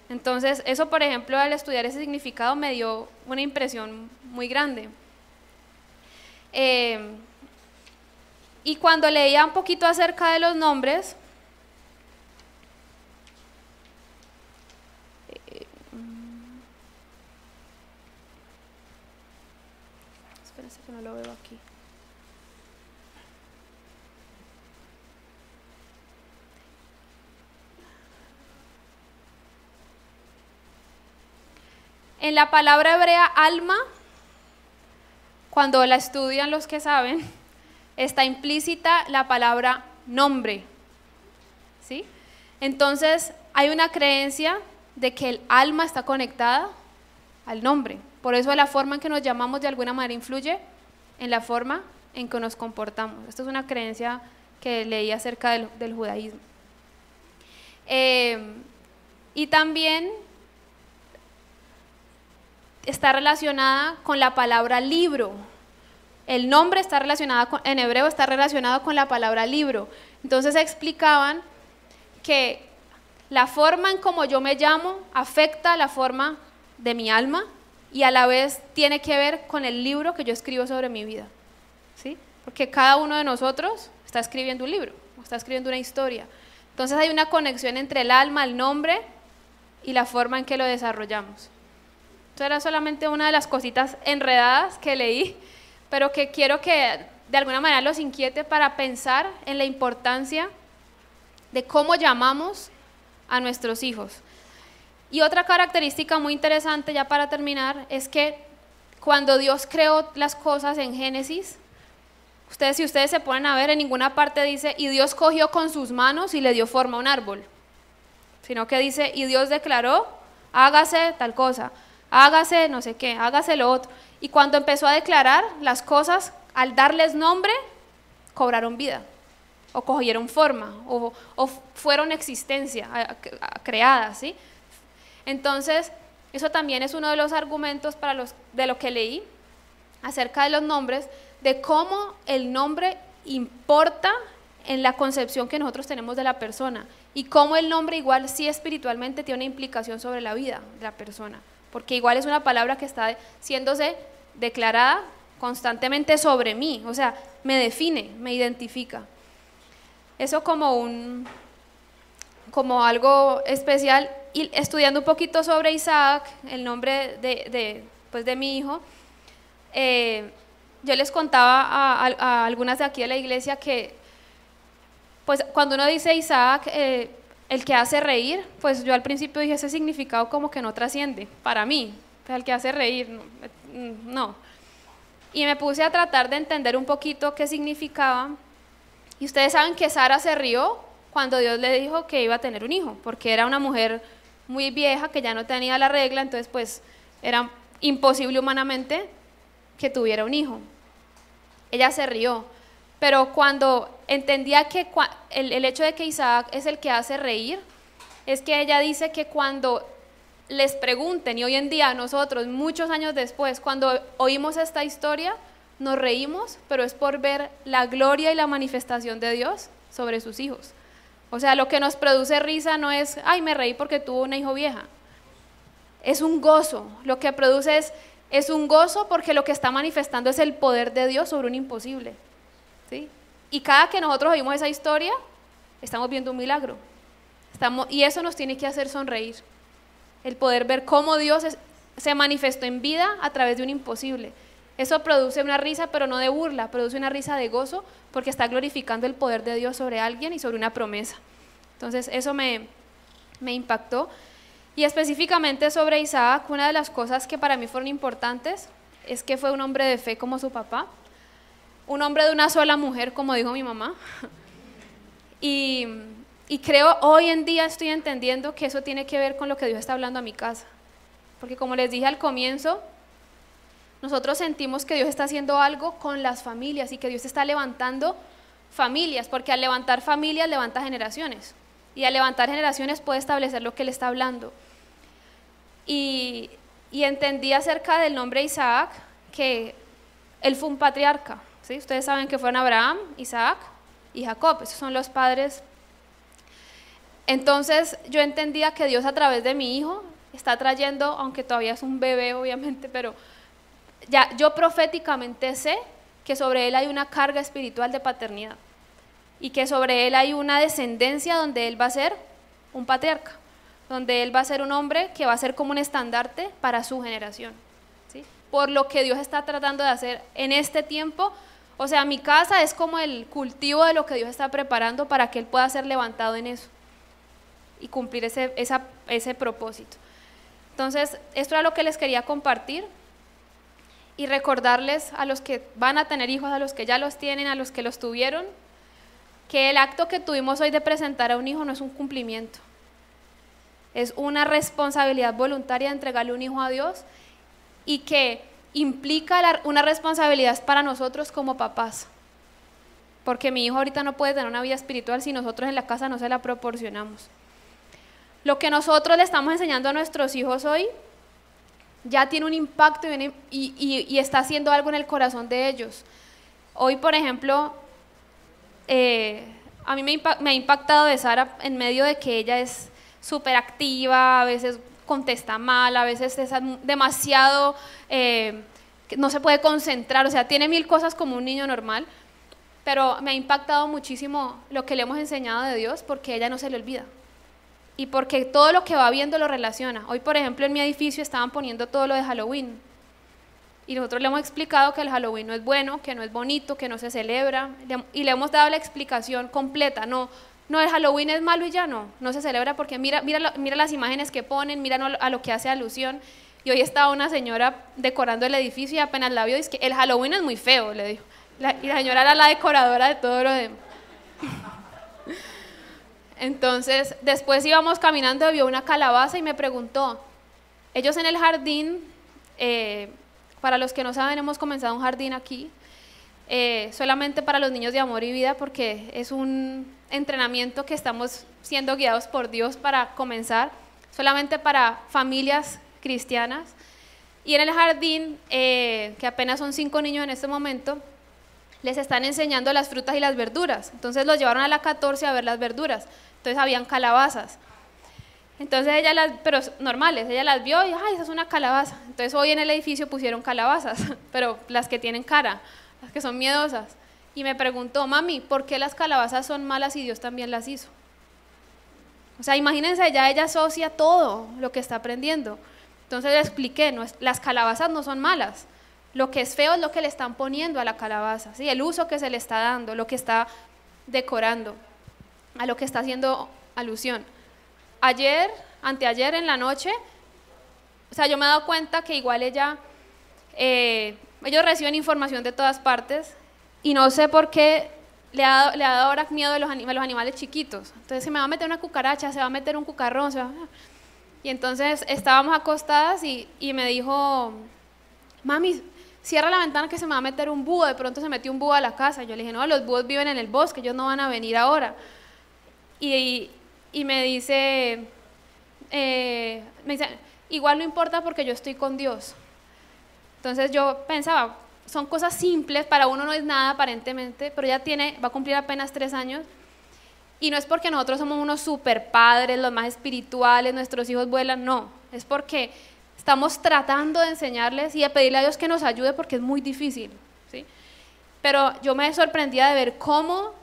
Entonces, eso, por ejemplo, al estudiar ese significado me dio una impresión muy grande. Y cuando leía un poquito acerca de los nombres, espérense que no lo veo aquí. En la palabra hebrea alma, cuando la estudian los que saben, está implícita la palabra nombre, ¿sí? Entonces hay una creencia de que el alma está conectada al nombre. Por eso la forma en que nos llamamos de alguna manera influye en la forma en que nos comportamos. Esto es una creencia que leí acerca del judaísmo. Y también está relacionada con la palabra libro. El nombre está relacionado en hebreo está relacionado con la palabra libro. Entonces explicaban que la forma en cómo yo me llamo afecta la forma de mi alma y a la vez tiene que ver con el libro que yo escribo sobre mi vida, ¿sí? Porque cada uno de nosotros está escribiendo un libro, está escribiendo una historia. Entonces hay una conexión entre el alma, el nombre y la forma en que lo desarrollamos. Esto era solamente una de las cositas enredadas que leí, pero que quiero que de alguna manera los inquiete para pensar en la importancia de cómo llamamos a nuestros hijos. Y otra característica muy interesante, ya para terminar, es que cuando Dios creó las cosas en Génesis, si ustedes se ponen a ver, en ninguna parte dice, y Dios cogió con sus manos y le dio forma a un árbol, sino que dice, y Dios declaró, hágase tal cosa, hágase no sé qué, hágase lo otro. Y cuando empezó a declarar las cosas, al darles nombre, cobraron vida, o cogieron forma, o fueron existencia, creadas, ¿sí? Entonces, eso también es uno de los argumentos de lo que leí acerca de los nombres, de cómo el nombre importa en la concepción que nosotros tenemos de la persona y cómo el nombre igual sí espiritualmente tiene una implicación sobre la vida de la persona, porque igual es una palabra que está siéndose declarada constantemente sobre mí, o sea, me define, me identifica. Eso como algo especial. Y estudiando un poquito sobre Isaac, el nombre de mi hijo, yo les contaba a algunas de aquí de la iglesia que pues cuando uno dice Isaac, el que hace reír, pues yo al principio dije ese significado como que no trasciende para mí, pues el que hace reír, no. Y me puse a tratar de entender un poquito qué significaba, y ustedes saben que Sara se rió cuando Dios le dijo que iba a tener un hijo, porque era una mujer muy vieja que ya no tenía la regla, entonces pues era imposible humanamente que tuviera un hijo. Ella se rió, pero cuando entendía que el hecho de que Isaac es el que hace reír, es que ella dice que cuando les pregunten, y hoy en día nosotros, muchos años después, cuando oímos esta historia, nos reímos, pero es por ver la gloria y la manifestación de Dios sobre sus hijos. O sea, lo que nos produce risa no es, ay, me reí porque tuvo una hija vieja. Es un gozo. Lo que produce es un gozo porque lo que está manifestando es el poder de Dios sobre un imposible, ¿sí? Y cada que nosotros oímos esa historia, estamos viendo un milagro. Y eso nos tiene que hacer sonreír. El poder ver cómo Dios se manifestó en vida a través de un imposible. Eso produce una risa, pero no de burla, produce una risa de gozo porque está glorificando el poder de Dios sobre alguien y sobre una promesa. Entonces eso me impactó. Y específicamente sobre Isaac, una de las cosas que para mí fueron importantes es que fue un hombre de fe como su papá, un hombre de una sola mujer, como dijo mi mamá. Y creo, hoy en día estoy entendiendo que eso tiene que ver con lo que Dios está hablando a mi casa. Porque como les dije al comienzo, nosotros sentimos que Dios está haciendo algo con las familias y que Dios está levantando familias, porque al levantar familias levanta generaciones. Y al levantar generaciones puede establecer lo que Él está hablando. Y entendí acerca del nombre Isaac que él fue un patriarca, ¿sí? Ustedes saben que fueron Abraham, Isaac y Jacob, esos son los padres. Entonces yo entendía que Dios a través de mi hijo está trayendo, aunque todavía es un bebé obviamente, pero ya yo proféticamente sé que sobre él hay una carga espiritual de paternidad y que sobre él hay una descendencia donde él va a ser un patriarca, donde él va a ser un hombre que va a ser como un estandarte para su generación, ¿sí? Por lo que Dios está tratando de hacer en este tiempo. O sea, mi casa es como el cultivo de lo que Dios está preparando para que él pueda ser levantado en eso y cumplir ese propósito. Entonces, esto era lo que les quería compartir. y recordarles a los que van a tener hijos, a los que ya los tienen, a los que los tuvieron, que el acto que tuvimos hoy de presentar a un hijo no es un cumplimiento, es una responsabilidad voluntaria de entregarle un hijo a Dios y que implica una responsabilidad para nosotros como papás, porque mi hijo ahorita no puede tener una vida espiritual si nosotros en la casa no se la proporcionamos. Lo que nosotros le estamos enseñando a nuestros hijos hoy ya tiene un impacto y está haciendo algo en el corazón de ellos. Hoy, por ejemplo, a mí me ha impactado de Sara en medio de que ella es súper activa, a veces contesta mal, a veces es demasiado, no se puede concentrar, o sea, tiene 1000 cosas como un niño normal, pero me ha impactado muchísimo lo que le hemos enseñado de Dios, porque ella no se le olvida y porque todo lo que va viendo lo relaciona. Hoy, por ejemplo, en mi edificio estaban poniendo todo lo de Halloween y nosotros le hemos explicado que el Halloween no es bueno, que no es bonito, que no se celebra, y le hemos dado la explicación completa. No, el Halloween es malo y ya no se celebra, porque mira las imágenes que ponen, mira a lo que hace alusión. Y hoy estaba una señora decorando el edificio y apenas la vio, dice que el Halloween es muy feo, le dijo. Y la señora era la decoradora de todo lo demás. Entonces, después íbamos caminando, vio una calabaza y me preguntó, ellos en el jardín, para los que no saben, hemos comenzado un jardín aquí, solamente para los niños de Amor y Vida, porque es un entrenamiento que estamos siendo guiados por Dios para comenzar, solamente para familias cristianas. Y en el jardín, que apenas son 5 niños en este momento, les están enseñando las frutas y las verduras. Entonces los llevaron a la 14 a ver las verduras. Entonces habían calabazas. Entonces pero normales, ella las vio y, ay, esa es una calabaza. Entonces hoy en el edificio pusieron calabazas, pero las que tienen cara, las que son miedosas. Y me preguntó, mami, ¿por qué las calabazas son malas y Dios también las hizo? O sea, imagínense, ya ella asocia todo lo que está aprendiendo. Entonces le expliqué, las calabazas no son malas. Lo que es feo es lo que le están poniendo a la calabaza, ¿sí? El uso que se le está dando, lo que está decorando, a lo que está haciendo alusión. Anteayer en la noche, o sea, yo me he dado cuenta que igual ellos reciben información de todas partes y no sé por qué le ha dado ahora miedo a los animales chiquitos. Entonces se me va a meter una cucaracha, se va a meter un cucarrón, y entonces estábamos acostadas y me dijo, mami, cierra la ventana que se me va a meter un búho. De pronto se metió un búho a la casa. Yo le dije, no, los búhos viven en el bosque, ellos no van a venir ahora. Y me dice, igual no importa porque yo estoy con Dios. Entonces yo pensaba, son cosas simples, para uno no es nada aparentemente, pero ella va a cumplir apenas 3 años. Y no es porque nosotros somos unos super padres, los más espirituales, nuestros hijos vuelan, no, es porque estamos tratando de enseñarles y de pedirle a Dios que nos ayude, porque es muy difícil, ¿sí? Pero yo me sorprendía de ver cómo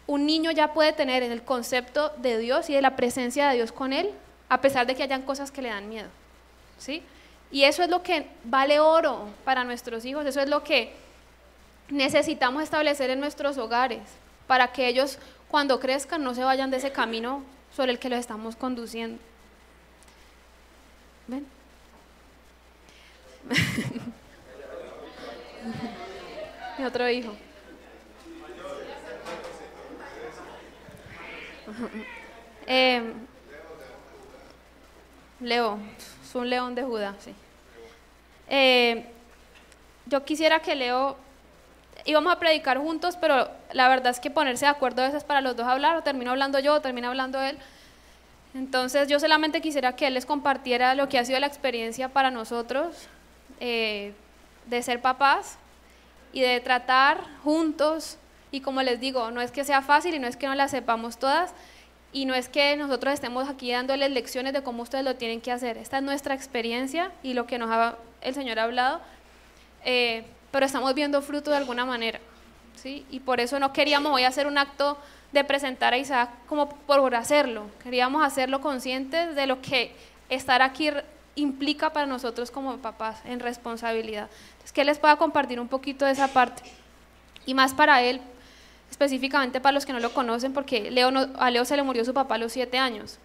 un niño ya puede tener en el concepto de Dios y de la presencia de Dios con él, a pesar de que hayan cosas que le dan miedo, ¿sí? Y eso es lo que vale oro para nuestros hijos, eso es lo que necesitamos establecer en nuestros hogares, para que ellos cuando crezcan no se vayan de ese camino sobre el que los estamos conduciendo. ¿Ven? Mi otro hijo. Leo, es un león de Judá, sí. Yo quisiera que Leo, íbamos a predicar juntos, pero la verdad es que ponerse de acuerdo a veces para los dos hablar, o termino hablando yo o termina hablando él. Entonces yo solamente quisiera que él les compartiera lo que ha sido la experiencia para nosotros de ser papás y de tratar juntos, y como les digo, no es que sea fácil y no es que no las sepamos todas, y no es que nosotros estemos aquí dándoles lecciones de cómo ustedes lo tienen que hacer. Esta es nuestra experiencia y lo que el Señor ha hablado, pero estamos viendo fruto de alguna manera, ¿sí? Y por eso no queríamos hoy hacer un acto de presentar a Isaac como por hacerlo, queríamos hacerlo conscientes de lo que estar aquí implica para nosotros como papás en responsabilidad. Entonces, que él les pueda compartir un poquito de esa parte, y más para él, específicamente para los que no lo conocen, porque a Leo se le murió su papá a los 7 años.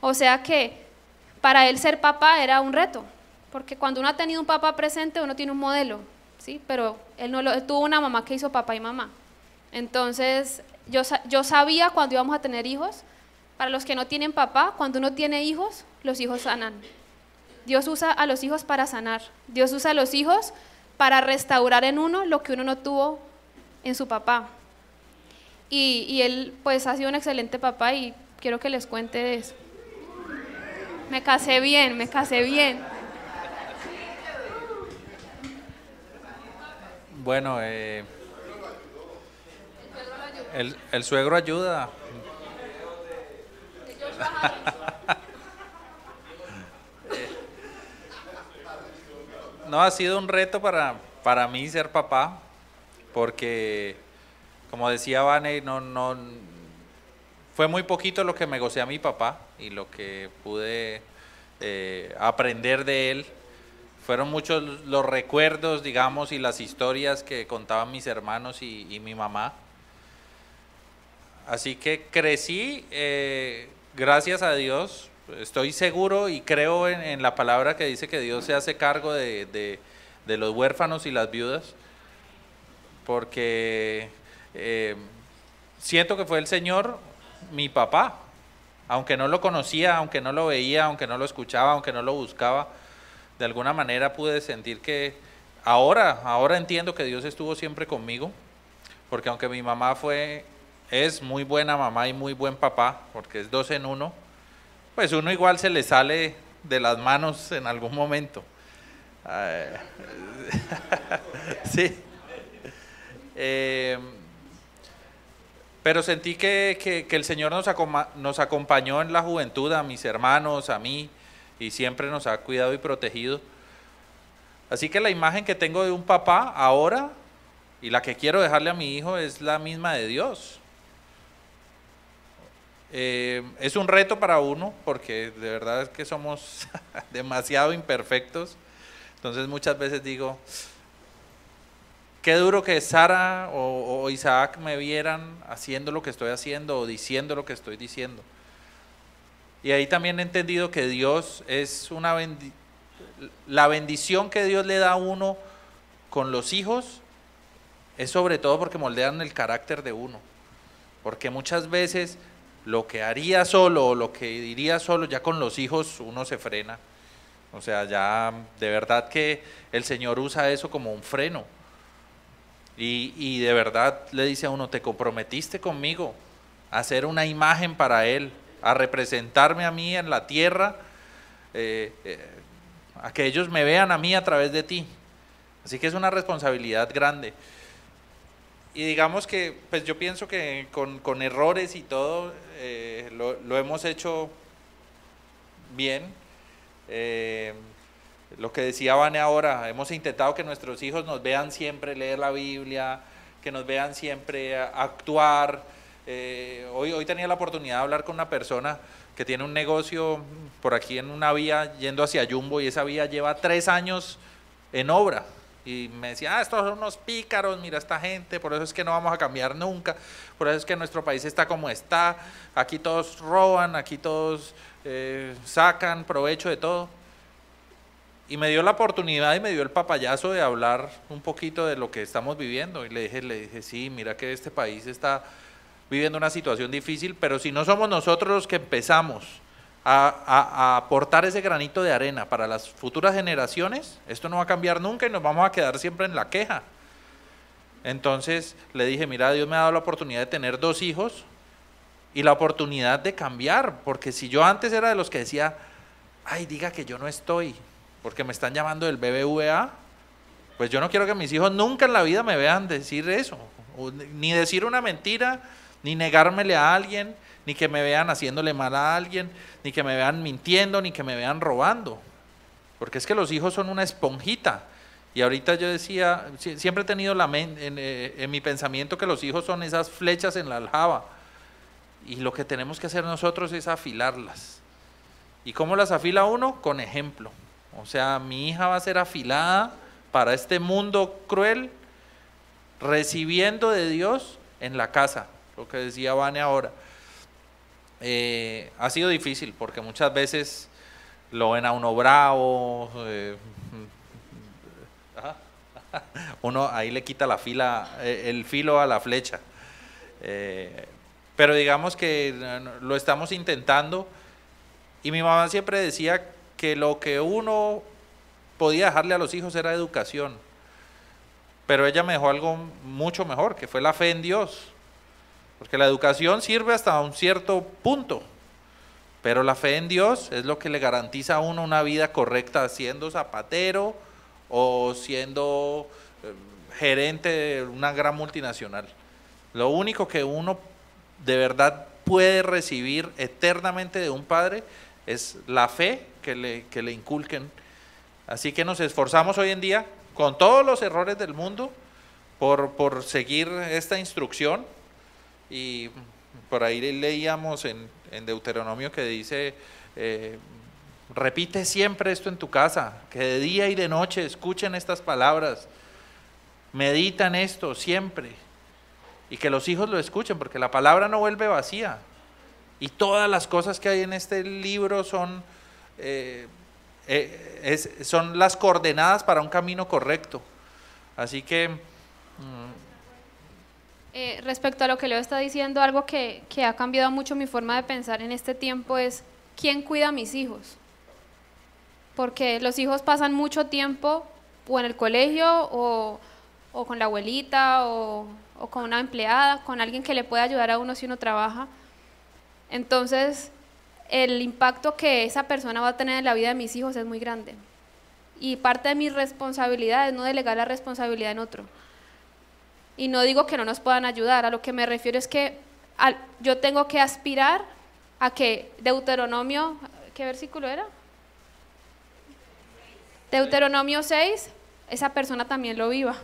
O sea que para él ser papá era un reto, porque cuando uno ha tenido un papá presente, uno tiene un modelo, ¿sí? Pero él tuvo una mamá que hizo papá y mamá. Entonces, yo sabía cuando íbamos a tener hijos. Para los que no tienen papá, cuando uno tiene hijos, los hijos sanan. Dios usa a los hijos para sanar. Dios usa a los hijos para restaurar en uno lo que uno no tuvo en su papá. Y él pues ha sido un excelente papá y quiero que les cuente de eso. Me casé bien. Bueno, el suegro ayuda. No, ha sido un reto para mí ser papá, porque como decía Vane, no fue muy poquito lo que me gocé a mi papá y lo que pude aprender de él. Fueron muchos los recuerdos, digamos, y las historias que contaban mis hermanos y mi mamá. Así que crecí, gracias a Dios. Estoy seguro y creo en la palabra que dice que Dios se hace cargo de los huérfanos y las viudas, porque siento que fue el Señor mi papá, aunque no lo conocía, aunque no lo veía, aunque no lo escuchaba, aunque no lo buscaba, de alguna manera pude sentir que ahora entiendo que Dios estuvo siempre conmigo, porque aunque mi mamá es muy buena mamá y muy buen papá, porque es 2 en 1, pues uno igual se le sale de las manos en algún momento. Sí. Pero sentí que el Señor nos acompañó en la juventud, a mis hermanos, a mí, y siempre nos ha cuidado y protegido. Así que la imagen que tengo de un papá ahora, y la que quiero dejarle a mi hijo, es la misma de Dios. Es un reto para uno, porque de verdad es que somos demasiado imperfectos. Entonces muchas veces digo, qué duro que Sara o Isaac me vieran haciendo lo que estoy haciendo o diciendo lo que estoy diciendo. Y ahí también he entendido que Dios es la bendición que Dios le da a uno con los hijos es sobre todo porque moldean el carácter de uno. Porque muchas veces lo que haría solo o lo que diría solo, ya con los hijos uno se frena. O sea, ya de verdad que el Señor usa eso como un freno. Y de verdad le dice a uno, te comprometiste conmigo a hacer una imagen para Él, a representarme a mí en la tierra, a que ellos me vean a mí a través de ti. Así que es una responsabilidad grande. Y digamos que, pues yo pienso que con errores y todo, lo hemos hecho bien. Lo que decía Vane ahora, hemos intentado que nuestros hijos nos vean siempre leer la Biblia, que nos vean siempre actuar. Hoy tenía la oportunidad de hablar con una persona que tiene un negocio por aquí en una vía yendo hacia Jumbo, y esa vía lleva 3 años en obra. Y me decía, estos son unos pícaros, mira esta gente, por eso es que no vamos a cambiar nunca, por eso es que nuestro país está como está, aquí todos roban, aquí todos sacan provecho de todo. Y me dio la oportunidad y me dio el papayazo de hablar un poquito de lo que estamos viviendo. Y le dije, sí, mira que este país está viviendo una situación difícil, pero si no somos nosotros los que empezamos a aportar ese granito de arena para las futuras generaciones, esto no va a cambiar nunca y nos vamos a quedar siempre en la queja. Entonces le dije, mira, Dios me ha dado la oportunidad de tener 2 hijos y la oportunidad de cambiar, porque si yo antes era de los que decía, ay, diga que yo no estoy, porque me están llamando del BBVA, pues yo no quiero que mis hijos nunca en la vida me vean decir eso, ni decir una mentira, ni negármele a alguien, ni que me vean haciéndole mal a alguien, ni que me vean mintiendo, ni que me vean robando, porque es que los hijos son una esponjita. Y ahorita yo decía, siempre he tenido en mi pensamiento que los hijos son esas flechas en la aljaba, y lo que tenemos que hacer nosotros es afilarlas. ¿Y cómo las afila uno? Con ejemplo. O sea, mi hija va a ser afilada para este mundo cruel, recibiendo de Dios en la casa, lo que decía Vane ahora. Ha sido difícil porque muchas veces lo ven a uno bravo, uno ahí le quita la el filo a la flecha. Pero digamos que lo estamos intentando, y mi mamá siempre decía que lo que uno podía dejarle a los hijos era educación, pero ella me dejó algo mucho mejor, que fue la fe en Dios, porque la educación sirve hasta un cierto punto, pero la fe en Dios es lo que le garantiza a uno una vida correcta, siendo zapatero o siendo gerente de una gran multinacional. Lo único que uno de verdad puede recibir eternamente de un padre es la fe que le inculquen. Así que nos esforzamos hoy en día, con todos los errores del mundo, por seguir esta instrucción. Y por ahí leíamos en Deuteronomio que dice, repite siempre esto en tu casa, que de día y de noche escuchen estas palabras, meditan esto siempre, y que los hijos lo escuchen, porque la palabra no vuelve vacía, y todas las cosas que hay en este libro son las coordenadas para un camino correcto. Así que respecto a lo que Leo está diciendo, algo que ha cambiado mucho mi forma de pensar en este tiempo es ¿quién cuida a mis hijos? Porque los hijos pasan mucho tiempo o en el colegio o con la abuelita o con una empleada, con alguien que le pueda ayudar a uno si uno trabaja. Entonces el impacto que esa persona va a tener en la vida de mis hijos es muy grande, y parte de mi responsabilidad es no delegar la responsabilidad en otro. Y no digo que no nos puedan ayudar, a lo que me refiero es que yo tengo que aspirar a que Deuteronomio, ¿qué versículo era? Deuteronomio 6, esa persona también lo viva.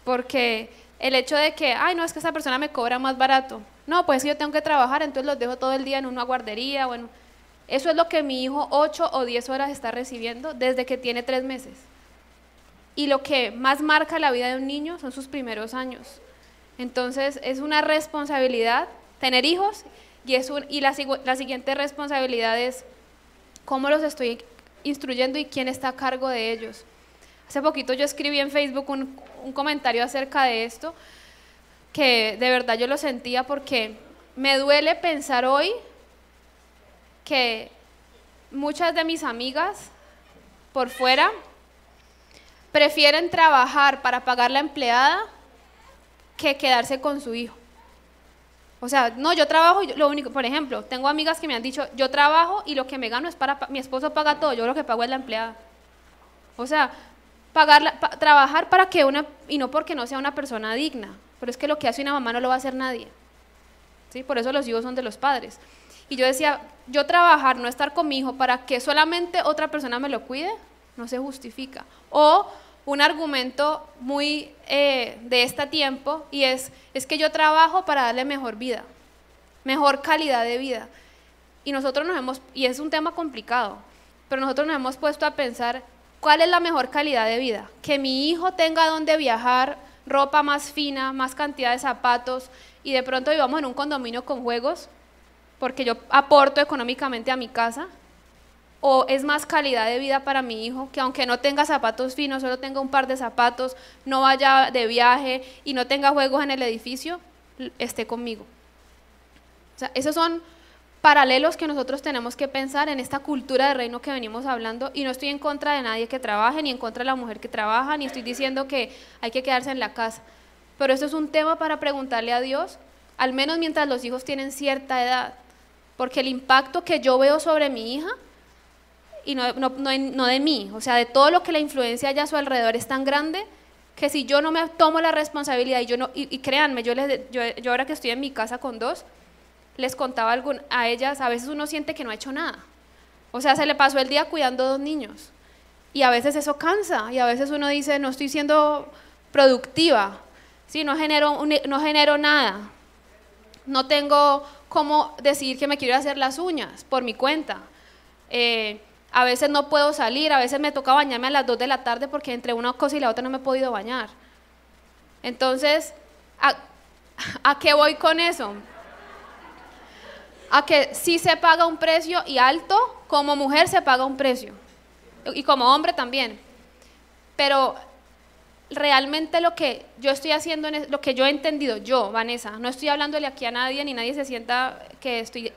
Porque el hecho de que, ay, no, es que esa persona me cobra más barato. No, pues si yo tengo que trabajar, entonces los dejo todo el día en una guardería. Bueno, eso es lo que mi hijo 8 o 10 horas está recibiendo desde que tiene 3 meses. Y lo que más marca la vida de un niño son sus primeros años. Entonces es una responsabilidad tener hijos, y la siguiente responsabilidad es cómo los estoy instruyendo y quién está a cargo de ellos. Hace poquito yo escribí en Facebook un comentario acerca de esto, que de verdad yo lo sentía, porque me duele pensar hoy que muchas de mis amigas por fuera prefieren trabajar para pagar la empleada que quedarse con su hijo. O sea, no, yo trabajo, lo único, por ejemplo, tengo amigas que me han dicho, yo trabajo y lo que me gano es mi esposo paga todo, yo lo que pago es la empleada. O sea, trabajar para que y no porque no sea una persona digna, pero es que lo que hace una mamá no lo va a hacer nadie, ¿sí? Por eso los hijos son de los padres. Y yo decía, yo trabajar, no estar con mi hijo para que solamente otra persona me lo cuide, no se justifica. O un argumento muy de este tiempo, y es que yo trabajo para darle mejor vida, mejor calidad de vida. Y nosotros y es un tema complicado, pero nosotros nos hemos puesto a pensar, ¿cuál es la mejor calidad de vida? Que mi hijo tenga donde viajar, ropa más fina, más cantidad de zapatos, y de pronto vivamos en un condominio con juegos, porque yo aporto económicamente a mi casa. ¿O es más calidad de vida para mi hijo que aunque no tenga zapatos finos, solo tenga un par de zapatos, no vaya de viaje y no tenga juegos en el edificio, esté conmigo? O sea, esos son paralelos que nosotros tenemos que pensar en esta cultura de reino que venimos hablando, y no estoy en contra de nadie que trabaje, ni en contra de la mujer que trabaja, ni estoy diciendo que hay que quedarse en la casa, pero esto es un tema para preguntarle a Dios, al menos mientras los hijos tienen cierta edad, porque el impacto que yo veo sobre mi hija, y no de mí, o sea, de todo lo que la influencia allá a su alrededor es tan grande, que si yo no me tomo la responsabilidad, y créanme, yo ahora que estoy en mi casa con 2, les contaba a ellas, a veces uno siente que no ha hecho nada, o sea, se le pasó el día cuidando 2 niños, y a veces eso cansa, y a veces uno dice, no estoy siendo productiva, ¿sí? No genero nada, no tengo cómo decidir que me quiero hacer las uñas por mi cuenta, a veces no puedo salir, a veces me toca bañarme a las 2 de la tarde porque entre una cosa y la otra no me he podido bañar. Entonces, ¿a qué voy con eso? a que sí se paga un precio y alto, como mujer se paga un precio, y como hombre también. Pero realmente lo que yo estoy haciendo, lo que yo he entendido, yo, Vanessa, no estoy hablándole aquí a nadie, ni nadie se sienta que estoy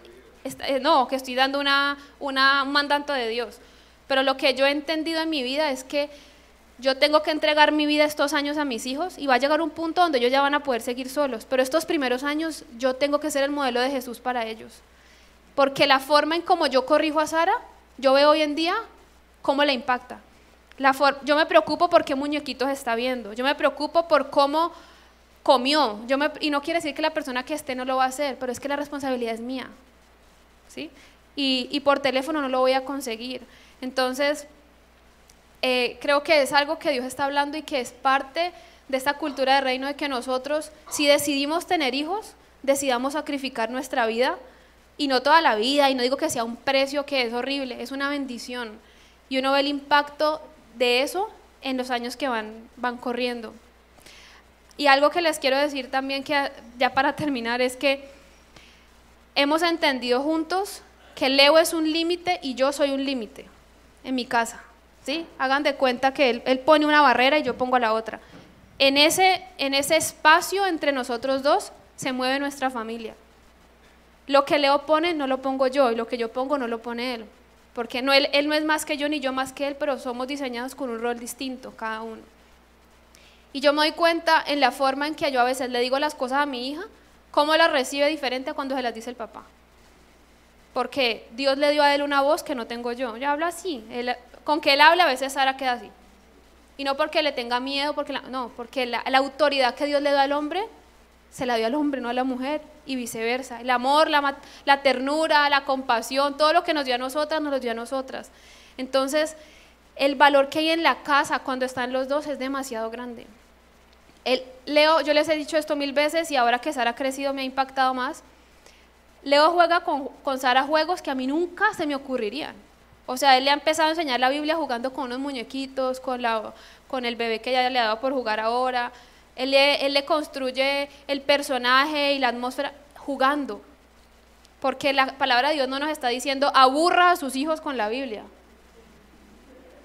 dando un mandato de Dios. Pero lo que yo he entendido en mi vida es que yo tengo que entregar mi vida estos años a mis hijos y va a llegar un punto donde ellos ya van a poder seguir solos. Pero estos primeros años yo tengo que ser el modelo de Jesús para ellos. Porque la forma en cómo yo corrijo a Sara, yo veo hoy en día cómo le impacta. Yo me preocupo por qué muñequitos está viendo, yo me preocupo por cómo comió, y no quiere decir que la persona que esté no lo va a hacer, pero es que la responsabilidad es mía, ¿sí? Y por teléfono no lo voy a conseguir. Entonces, creo que es algo que Dios está hablando y que es parte de esta cultura de reino, de que nosotros, si decidimos tener hijos, decidamos sacrificar nuestra vida, y no toda la vida, y no digo que sea un precio que es horrible, es una bendición, y uno ve el impacto de eso en los años que van corriendo. Y algo que les quiero decir también, que ya para terminar, es que hemos entendido juntos que Leo es un límite y yo soy un límite en mi casa, ¿sí? Hagan de cuenta que él pone una barrera y yo pongo la otra. En ese espacio entre nosotros dos se mueve nuestra familia. Lo que Leo pone no lo pongo yo, y lo que yo pongo no lo pone él. Porque él no es más que yo ni yo más que él, pero somos diseñados con un rol distinto cada uno. Y yo me doy cuenta en la forma en que yo a veces le digo las cosas a mi hija, cómo las recibe diferente a cuando se las dice el papá. Porque Dios le dio a él una voz que no tengo yo. Yo hablo así, con que él habla a veces Sara queda así. Y no porque le tenga miedo, porque la autoridad que Dios le da al hombre, se la dio al hombre, no a la mujer, y viceversa. El amor, la ternura, la compasión, todo lo que nos dio a nosotras, nos lo dio a nosotras. Entonces, el valor que hay en la casa cuando están los dos es demasiado grande. Leo, yo les he dicho esto 1000 veces, y ahora que Sara ha crecido me ha impactado más. Leo juega con Sara juegos que a mí nunca se me ocurrirían. O sea, él le ha empezado a enseñar la Biblia jugando con unos muñequitos, con el bebé que ya le ha dado por jugar ahora. Él le construye el personaje y la atmósfera jugando, porque la palabra de Dios no nos está diciendo aburra a sus hijos con la Biblia.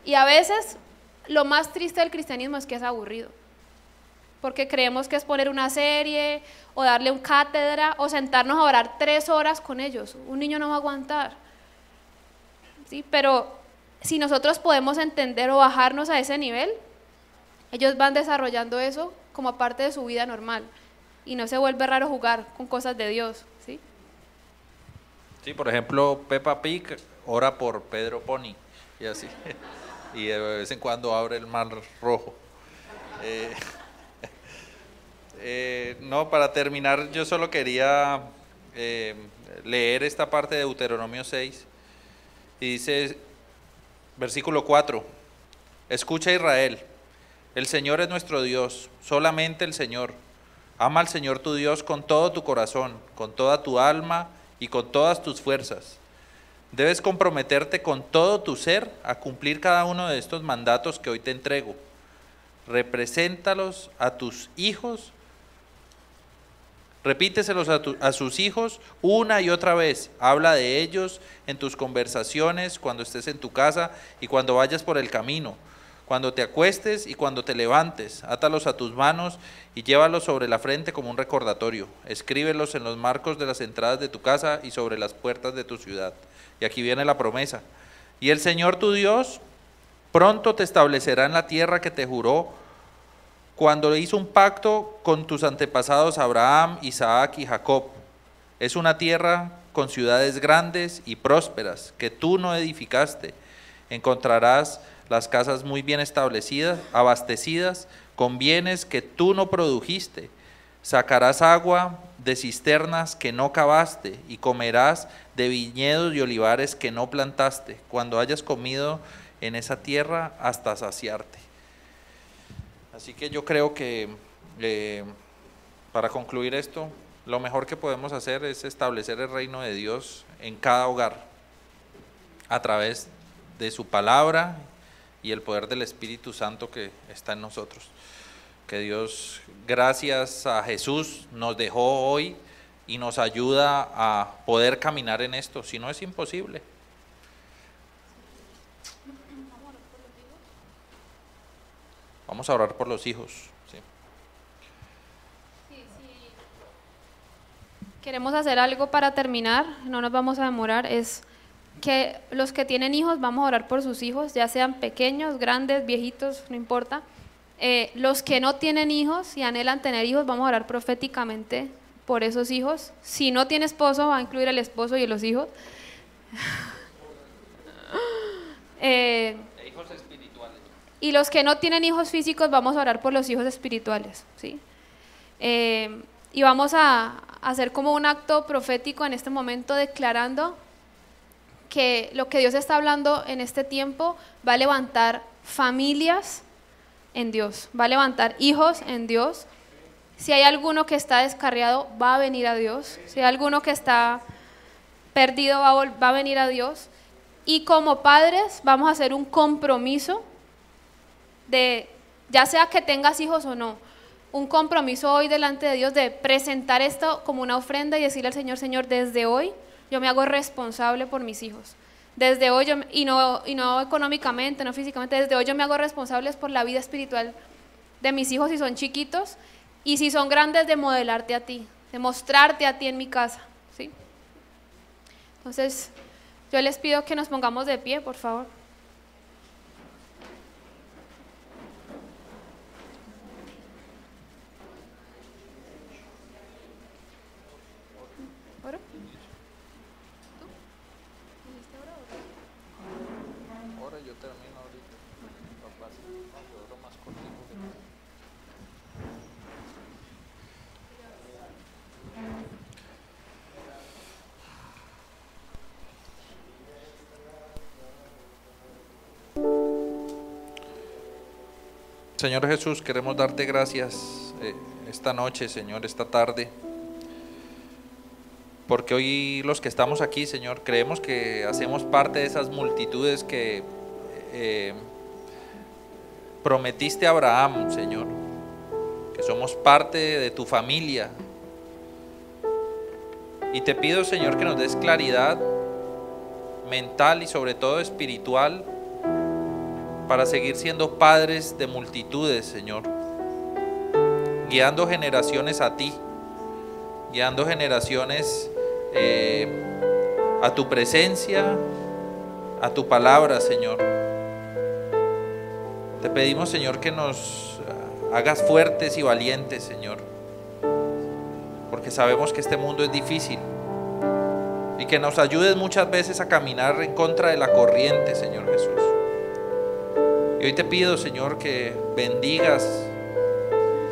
Y a veces lo más triste del cristianismo es que es aburrido, porque creemos que es poner una serie o darle un cátedra o sentarnos a orar 3 horas con ellos. Un niño no va a aguantar, ¿sí? Pero si nosotros podemos entender o bajarnos a ese nivel, ellos van desarrollando eso como parte de su vida normal, y no se vuelve raro jugar con cosas de Dios, ¿sí? Sí, por ejemplo, Peppa Pig ora por Pedro Pony, y así, y de vez en cuando abre el mar rojo. No, para terminar, yo solo quería leer esta parte de Deuteronomio 6, y dice, versículo 4, escucha Israel, el Señor es nuestro Dios, solamente el Señor. Ama al Señor tu Dios con todo tu corazón, con toda tu alma y con todas tus fuerzas. Debes comprometerte con todo tu ser a cumplir cada uno de estos mandatos que hoy te entrego. Represéntalos a tus hijos, repíteselos a sus hijos una y otra vez. Habla de ellos en tus conversaciones, cuando estés en tu casa y cuando vayas por el camino, cuando te acuestes y cuando te levantes. Átalos a tus manos y llévalos sobre la frente como un recordatorio. Escríbelos en los marcos de las entradas de tu casa y sobre las puertas de tu ciudad. Y aquí viene la promesa. Y el Señor tu Dios pronto te establecerá en la tierra que te juró cuando hizo un pacto con tus antepasados Abraham, Isaac y Jacob. Es una tierra con ciudades grandes y prósperas que tú no edificaste. Encontrarás las casas muy bien establecidas, abastecidas, con bienes que tú no produjiste. Sacarás agua de cisternas que no cavaste, y comerás de viñedos y olivares que no plantaste, cuando hayas comido en esa tierra hasta saciarte. Así que yo creo que para concluir esto, lo mejor que podemos hacer es establecer el reino de Dios en cada hogar, a través de su palabra y el poder del Espíritu Santo que está en nosotros. Que Dios, gracias a Jesús, nos dejó hoy y nos ayuda a poder caminar en esto, si no es imposible. Vamos a orar por los hijos. Sí. Queremos hacer algo para terminar, no nos vamos a demorar, es que los que tienen hijos, vamos a orar por sus hijos, ya sean pequeños, grandes, viejitos, no importa. Los que no tienen hijos y anhelan tener hijos, vamos a orar proféticamente por esos hijos. Si no tiene esposo, va a incluir al esposo y los hijos. Hijos espirituales. Y los que no tienen hijos físicos, vamos a orar por los hijos espirituales, ¿sí? Y vamos a hacer como un acto profético en este momento, declarando que lo que Dios está hablando en este tiempo va a levantar familias en Dios, va a levantar hijos en Dios. Si hay alguno que está descarriado, va a venir a Dios. Si hay alguno que está perdido, va a venir a Dios. Y como padres vamos a hacer un compromiso de, ya sea que tengas hijos o no, un compromiso hoy delante de Dios de presentar esto como una ofrenda y decirle al Señor: Señor, desde hoy yo me hago responsable por mis hijos. Desde hoy, y no económicamente, no físicamente, desde hoy yo me hago responsable por la vida espiritual de mis hijos si son chiquitos, y si son grandes, de modelarte a ti, de mostrarte a ti en mi casa, ¿sí? Entonces, yo les pido que nos pongamos de pie, por favor. ¿Oro? ¿Tú? ¿Hiciste oro o qué? Ahora yo termino ahorita. Papá, yo oro más cortico que tú. Señor Jesús, queremos darte gracias esta noche, Señor, esta tarde, porque hoy los que estamos aquí, Señor, creemos que hacemos parte de esas multitudes que prometiste a Abraham, Señor, que somos parte de tu familia. Y te pido, Señor, que nos des claridad mental y sobre todo espiritual para seguir siendo padres de multitudes, Señor, guiando generaciones a ti, guiando generaciones a tu presencia, a tu palabra, Señor. Te pedimos, Señor, que nos hagas fuertes y valientes, Señor, porque sabemos que este mundo es difícil, y que nos ayudes muchas veces a caminar en contra de la corriente, Señor Jesús. Y hoy te pido, Señor, que bendigas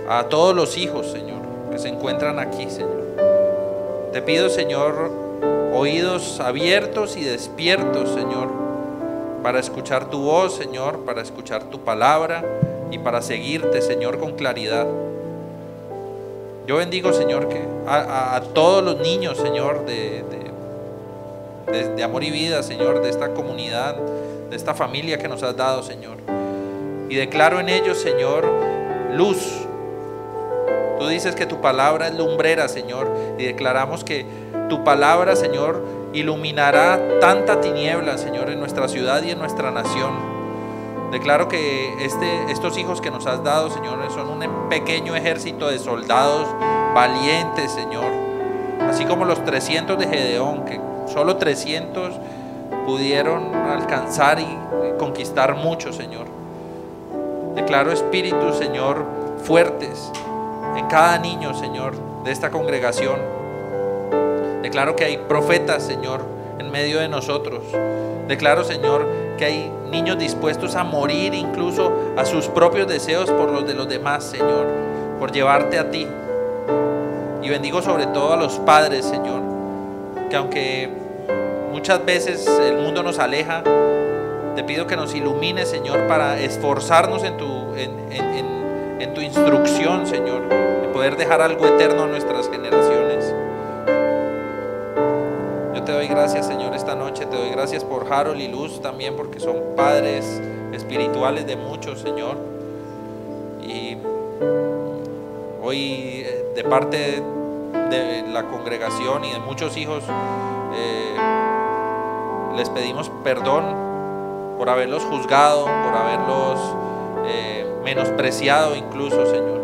a todos los hijos, Señor, que se encuentran aquí, Señor. Te pido, Señor, oídos abiertos y despiertos, Señor, para escuchar tu voz, Señor, para escuchar tu palabra y para seguirte, Señor, con claridad. Yo bendigo, Señor, que a todos los niños, Señor, de Amor y Vida, Señor, de esta comunidad, de esta familia que nos has dado, Señor. Y declaro en ellos, Señor, luz. Tú dices que tu palabra es lumbrera, Señor, y declaramos que tu palabra, Señor, iluminará tanta tiniebla, Señor, en nuestra ciudad y en nuestra nación. Declaro que estos hijos que nos has dado, Señor, son un pequeño ejército de soldados valientes, Señor, así como los 300 de Gedeón, que solo 300 pudieron alcanzar y conquistar mucho, Señor. Declaro espíritus, Señor, fuertes en cada niño, Señor, de esta congregación. Declaro que hay profetas, Señor, en medio de nosotros. Declaro, Señor, que hay niños dispuestos a morir incluso a sus propios deseos por los de los demás, Señor, por llevarte a ti. Y bendigo sobre todo a los padres, Señor, que aunque muchas veces el mundo nos aleja, te pido que nos ilumines, Señor, para esforzarnos en tu instrucción, Señor, de poder dejar algo eterno a nuestras generaciones. Yo te doy gracias, Señor, esta noche. Te doy gracias por Harold y Luz también, porque son padres espirituales de muchos, Señor. Y hoy, de parte de la congregación y de muchos hijos, les pedimos perdón por haberlos juzgado, por haberlos menospreciado incluso, Señor.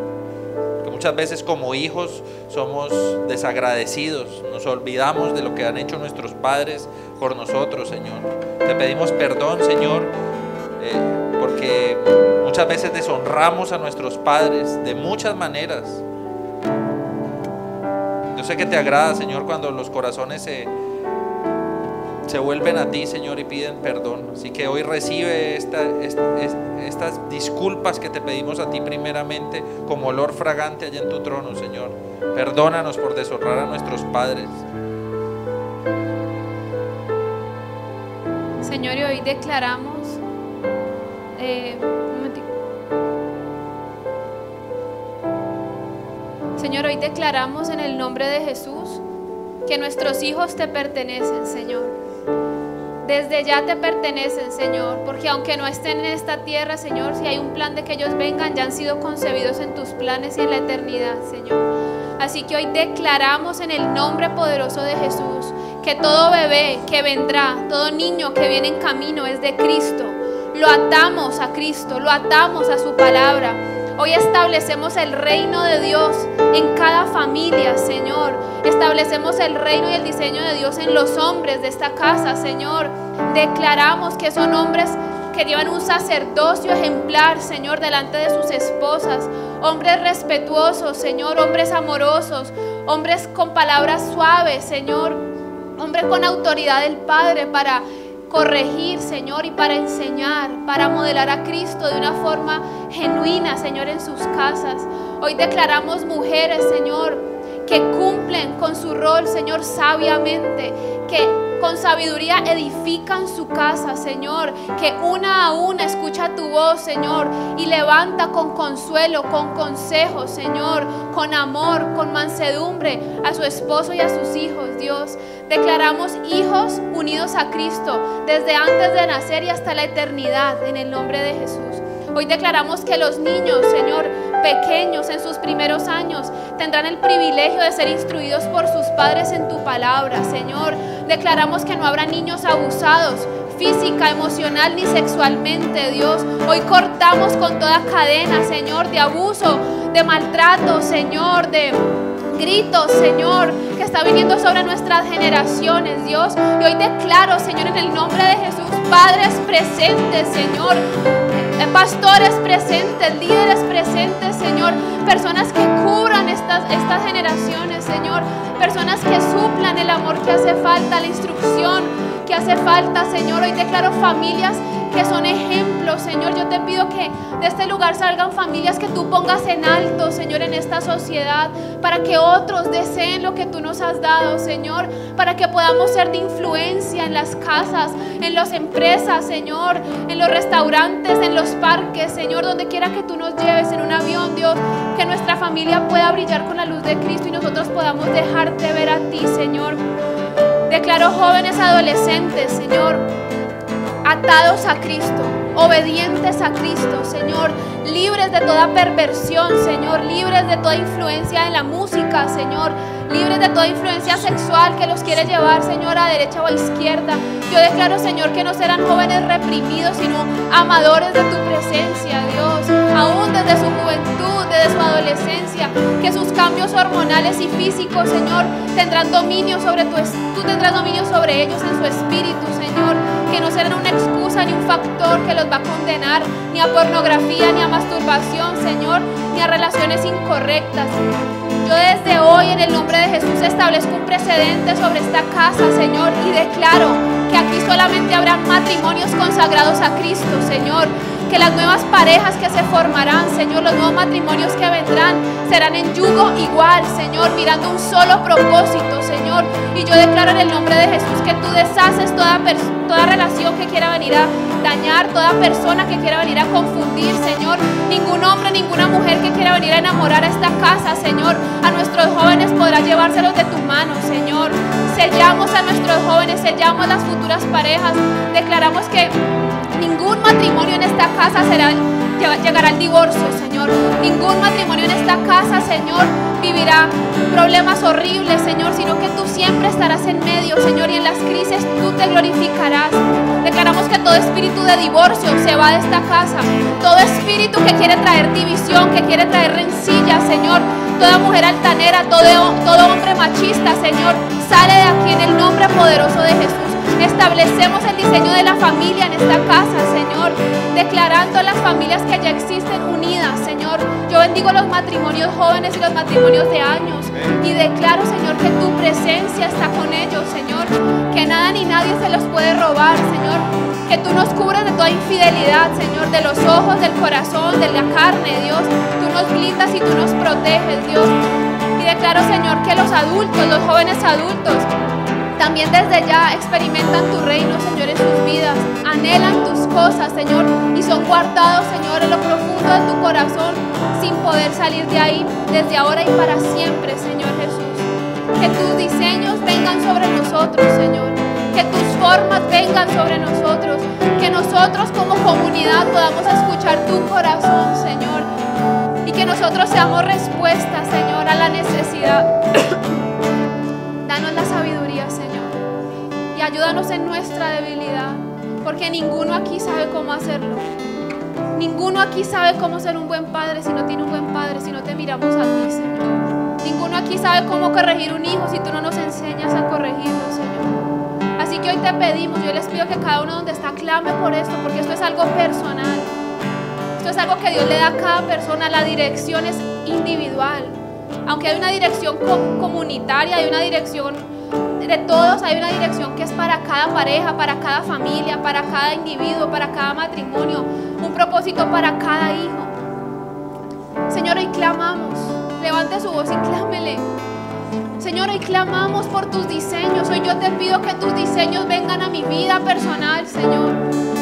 Que muchas veces como hijos somos desagradecidos, nos olvidamos de lo que han hecho nuestros padres por nosotros, Señor. Te pedimos perdón, Señor, porque muchas veces deshonramos a nuestros padres de muchas maneras. Yo sé que te agrada, Señor, cuando los corazones se vuelven a ti, Señor, y piden perdón. Así que hoy recibe estas disculpas que te pedimos a ti primeramente como olor fragante allá en tu trono, Señor. Perdónanos por deshonrar a nuestros padres. Señor, y hoy declaramos Señor, hoy declaramos en el nombre de Jesús que nuestros hijos te pertenecen, Señor. Desde ya te pertenecen, Señor, porque aunque no estén en esta tierra, Señor, si hay un plan de que ellos vengan, ya han sido concebidos en tus planes y en la eternidad, Señor. Así que hoy declaramos en el nombre poderoso de Jesús que todo bebé que vendrá, todo niño que viene en camino es de Cristo. Lo atamos a Cristo, lo atamos a su palabra. Hoy establecemos el reino de Dios en cada familia, Señor. Establecemos el reino y el diseño de Dios en los hombres de esta casa, Señor. Declaramos que son hombres que llevan un sacerdocio ejemplar, Señor, delante de sus esposas. Hombres respetuosos, Señor, hombres amorosos, hombres con palabras suaves, Señor. Hombres con autoridad del Padre para corregir, Señor, y para enseñar, para modelar a Cristo de una forma genuina, Señor, en sus casas. Hoy declaramos mujeres, Señor, que cumplen con su rol, Señor, sabiamente, que con sabiduría edifican su casa, Señor, que una a una escucha tu voz, Señor, y levanta con consuelo, con consejo, Señor, con amor, con mansedumbre a su esposo y a sus hijos, Dios. Declaramos hijos unidos a Cristo desde antes de nacer y hasta la eternidad, en el nombre de Jesús. Hoy declaramos que los niños, Señor, pequeños en sus primeros años, tendrán el privilegio de ser instruidos por sus padres en tu palabra, Señor. Declaramos que no habrá niños abusados física, emocional ni sexualmente, Dios. Hoy cortamos con toda cadena, Señor, de abuso, de maltrato, Señor, de gritos, Señor, que está viniendo sobre nuestras generaciones, Dios. Y hoy declaro, Señor, en el nombre de Jesús, padres presentes, Señor, pastores presentes, líderes presentes, Señor, personas que cubran estas generaciones, Señor, personas que suplan el amor que hace falta, la instrucción que hace falta, Señor. Hoy declaro familias que son ejemplos, Señor. Yo te pido que de este lugar salgan familias que tú pongas en alto, Señor, en esta sociedad, para que otros deseen lo que tú nos has dado, Señor, para que podamos ser de influencia en las casas, en las empresas, Señor, en los restaurantes, en los parques, Señor, donde quiera que tú nos lleves, en un avión, Dios, que nuestra familia pueda brillar con la luz de Cristo y nosotros podamos dejarte ver a ti, Señor. Declaro jóvenes adolescentes, Señor, atados a Cristo, obedientes a Cristo, Señor, libres de toda perversión, Señor, libres de toda influencia en la música, Señor, libres de toda influencia sexual que los quiere llevar, Señor, a derecha o a izquierda. Yo declaro, Señor, que no serán jóvenes reprimidos, sino amadores de tu presencia, Dios, aún desde su juventud, desde su adolescencia, que sus cambios hormonales y físicos, Señor, tendrán dominio sobre tú tendrás dominio sobre ellos en su espíritu, Señor, que no serán una excusa ni un factor que los va a condenar ni a pornografía, ni a masturbación, Señor, ni a relaciones incorrectas. Yo desde hoy, en el nombre de Jesús, establezco un precedente sobre esta casa, Señor, y declaro que aquí solamente habrá matrimonios consagrados a Cristo, Señor, que las nuevas parejas que se formarán, Señor, los nuevos matrimonios que vendrán, serán en yugo igual, Señor, mirando un solo propósito, Señor. Y yo declaro en el nombre de Jesús que tú deshaces toda relación que quiera venir a dañar, toda persona que quiera venir a confundir, Señor. Ningún hombre, ninguna mujer que quiera venir a enamorar a esta casa, Señor, a nuestros jóvenes podrá llevárselos de tu mano, Señor. Sellamos a nuestros jóvenes, sellamos las futuras parejas. Declaramos que ningún matrimonio en esta casa será llegará el divorcio, Señor. Ningún matrimonio en esta casa, Señor, vivirá problemas horribles, Señor, sino que tú siempre estarás en medio, Señor, y en las crisis tú te glorificarás. Declaramos que todo espíritu de divorcio se va de esta casa. Todo espíritu que quiere traer división, que quiere traer rencillas, Señor. Toda mujer altanera, todo hombre machista, Señor, sale de aquí en el nombre poderoso de Jesús. Establecemos el diseño de la familia en esta casa, Señor, declarando las familias que ya existen unidas, Señor. Yo bendigo los matrimonios jóvenes y los matrimonios de años y declaro, Señor, que tu presencia está con ellos, Señor, que nada ni nadie se los puede robar, Señor, que tú nos cubres de toda infidelidad, Señor, de los ojos, del corazón, de la carne, Dios. Tú nos blindas y tú nos proteges, Dios. Y declaro, Señor, que los adultos, los jóvenes adultos, también desde ya experimentan tu reino, Señor, en sus vidas. Anhelan tus cosas, Señor, y son guardados, Señor, en lo profundo de tu corazón, sin poder salir de ahí, desde ahora y para siempre, Señor Jesús. Que tus diseños vengan sobre nosotros, Señor. Que tus formas vengan sobre nosotros. Que nosotros como comunidad podamos escuchar tu corazón, Señor. Y que nosotros seamos respuesta, Señor, a la necesidad. Danos la sabiduría, Señor. Y ayúdanos en nuestra debilidad. Porque ninguno aquí sabe cómo hacerlo. Ninguno aquí sabe cómo ser un buen padre si no tiene un buen padre, si no te miramos a ti, Señor. Ninguno aquí sabe cómo corregir un hijo si tú no nos enseñas a corregirlo, Señor. Así que hoy te pedimos, yo les pido que cada uno donde está clame por esto, porque esto es algo personal. Esto es algo que Dios le da a cada persona. La dirección es individual. Aunque hay una dirección comunitaria, hay una dirección de todos, hay una dirección que es para cada pareja, para cada familia, para cada individuo, para cada matrimonio, un propósito para cada hijo. Señor, hoy clamamos, levante su voz y clámele. Señor, hoy clamamos por tus diseños. Hoy yo te pido que tus diseños vengan a mi vida personal, Señor.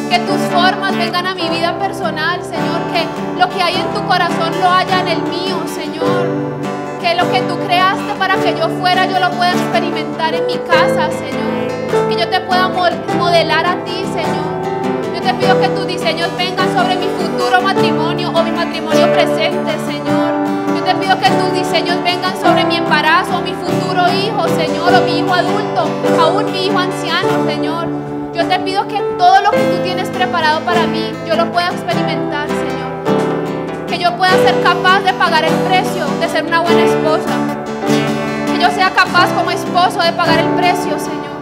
Que tus formas vengan a mi vida personal, Señor. Que lo que hay en tu corazón lo haya en el mío, Señor. Que lo que tú creaste para que yo fuera, yo lo pueda experimentar en mi casa, Señor. Que yo te pueda modelar a ti, Señor. Yo te pido que tus diseños vengan sobre mi futuro matrimonio o mi matrimonio presente, Señor. Yo te pido que tus diseños vengan sobre mi embarazo, mi futuro hijo, Señor, o mi hijo adulto, aún mi hijo anciano, Señor. Yo te pido que todo lo que tú tienes preparado para mí, yo lo pueda experimentar, Señor. Que yo pueda ser capaz de pagar el precio de ser una buena esposa. Que yo sea capaz como esposo de pagar el precio, Señor.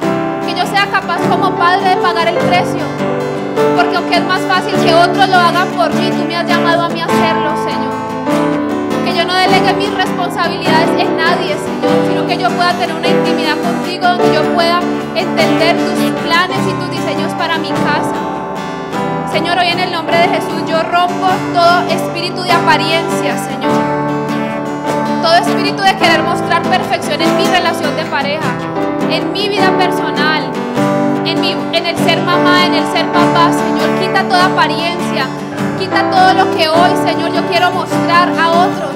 Que yo sea capaz como padre de pagar el precio. Porque aunque es más fácil que otros lo hagan por mí, tú me has llamado a mí a hacerlo, Señor. Que yo no delegue mis responsabilidades en nadie, Señor, sino que yo pueda tener una intimidad contigo, donde yo pueda entender tus planes y tus diseños para mi casa. Señor, hoy en el nombre de Jesús yo rompo todo espíritu de apariencia, Señor. Todo espíritu de querer mostrar perfección en mi relación de pareja, en mi vida personal, en el ser mamá, en el ser papá, Señor. Quita toda apariencia, quita todo lo que hoy, Señor, yo quiero mostrar a otros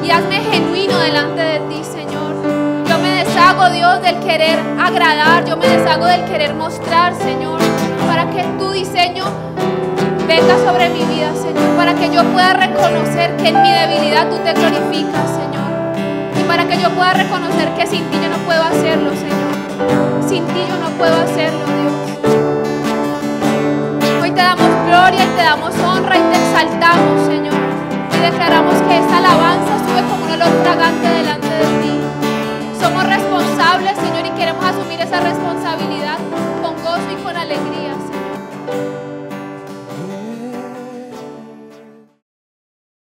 y hazme genuino delante de ti, Señor. Yo me deshago, Dios, del querer agradar, yo me deshago del querer mostrar, Señor, para que tu diseño venga sobre mi vida, Señor, para que yo pueda reconocer que en mi debilidad tú te glorificas, Señor, y para que yo pueda reconocer que sin ti yo no puedo hacerlo, Señor. Sin ti yo no puedo hacerlo, Dios. Hoy te damos gloria y te damos honra y te exaltamos, Señor, y declaramos que esa alabanza sube como un olor fragante